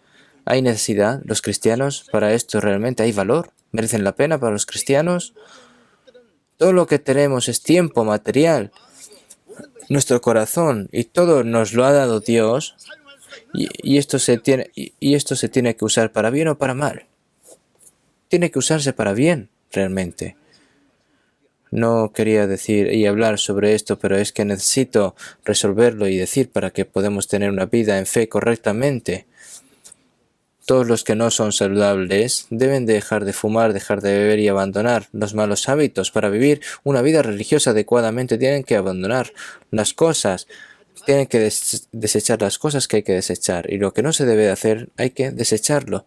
Speaker 1: ¿Hay necesidad, los cristianos, para esto realmente? ¿Hay valor? ¿Merecen la pena para los cristianos? Todo lo que tenemos es tiempo material, nuestro corazón, y todo nos lo ha dado Dios, y esto se tiene que usar para bien o para mal. Tiene que usarse para bien, realmente. No quería decir y hablar sobre esto, pero es que necesito resolverlo y decir para que podamos tener una vida en fe correctamente. Todos los que no son saludables deben dejar de fumar, dejar de beber y abandonar los malos hábitos. Para vivir una vida religiosa adecuadamente tienen que abandonar las cosas, tienen que desechar las cosas que hay que desechar. Y lo que no se debe hacer, hay que desecharlo.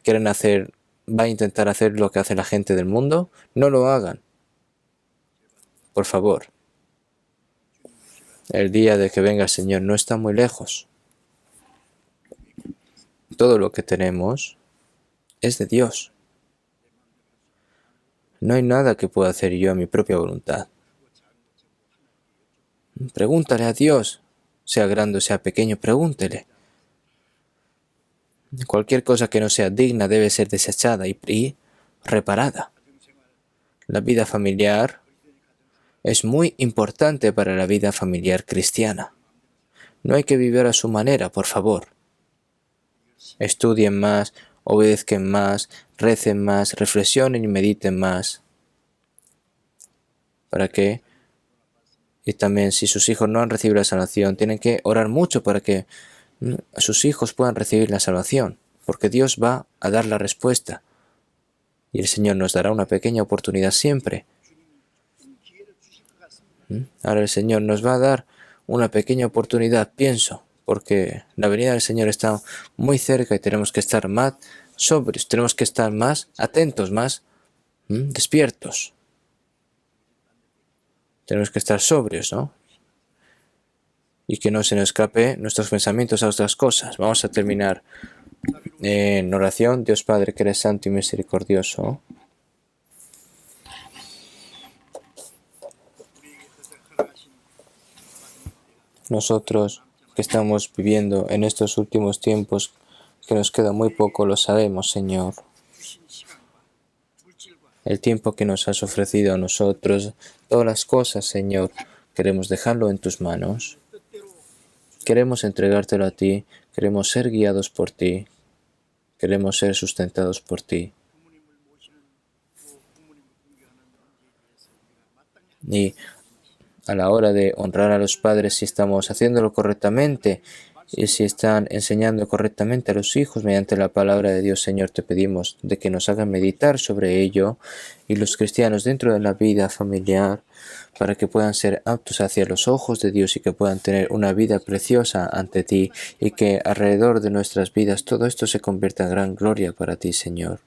Speaker 1: ¿Va a intentar hacer lo que hace la gente del mundo? No lo hagan. Por favor. El día de que venga el Señor no está muy lejos. Todo lo que tenemos es de Dios. No hay nada que pueda hacer yo a mi propia voluntad. Pregúntale a Dios, sea grande o sea pequeño, pregúntele. Cualquier cosa que no sea digna debe ser desechada y reparada. La vida familiar es muy importante para la vida familiar cristiana. No hay que vivir a su manera, por favor. Estudien más, obedezcan más, recen más, reflexionen y mediten más. ¿Para qué? Y también si sus hijos no han recibido la salvación, tienen que orar mucho para que sus hijos puedan recibir la salvación, porque Dios va a dar la respuesta. Y el Señor nos dará una pequeña oportunidad siempre. Ahora el Señor nos va a dar una pequeña oportunidad, pienso, porque la venida del Señor está muy cerca y tenemos que estar más sobrios, tenemos que estar más atentos, más despiertos. Tenemos que estar sobrios, ¿no? Y que no se nos escape nuestros pensamientos a otras cosas. Vamos a terminar en oración. Dios Padre, que eres santo y misericordioso, nosotros que estamos viviendo en estos últimos tiempos, que nos queda muy poco, lo sabemos, Señor. El tiempo que nos has ofrecido a nosotros, todas las cosas, Señor, queremos dejarlo en tus manos. Queremos entregártelo a ti, queremos ser guiados por ti, queremos ser sustentados por ti. Y a la hora de honrar a los padres, si estamos haciéndolo correctamente y si están enseñando correctamente a los hijos mediante la palabra de Dios, Señor, te pedimos de que nos hagan meditar sobre ello y los cristianos dentro de la vida familiar para que puedan ser aptos hacia los ojos de Dios y que puedan tener una vida preciosa ante ti y que alrededor de nuestras vidas todo esto se convierta en gran gloria para ti, Señor.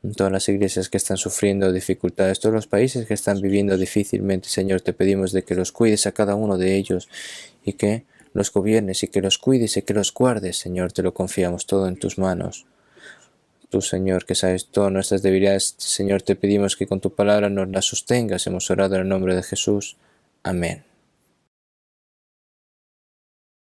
Speaker 1: En todas las iglesias que están sufriendo dificultades, todos los países que están viviendo difícilmente, Señor, te pedimos de que los cuides a cada uno de ellos y que los gobiernes y que los cuides y que los guardes, Señor, te lo confiamos todo en tus manos. Tú, Señor, que sabes todas nuestras debilidades, Señor, te pedimos que con tu palabra nos las sostengas. Hemos orado en el nombre de Jesús. Amén.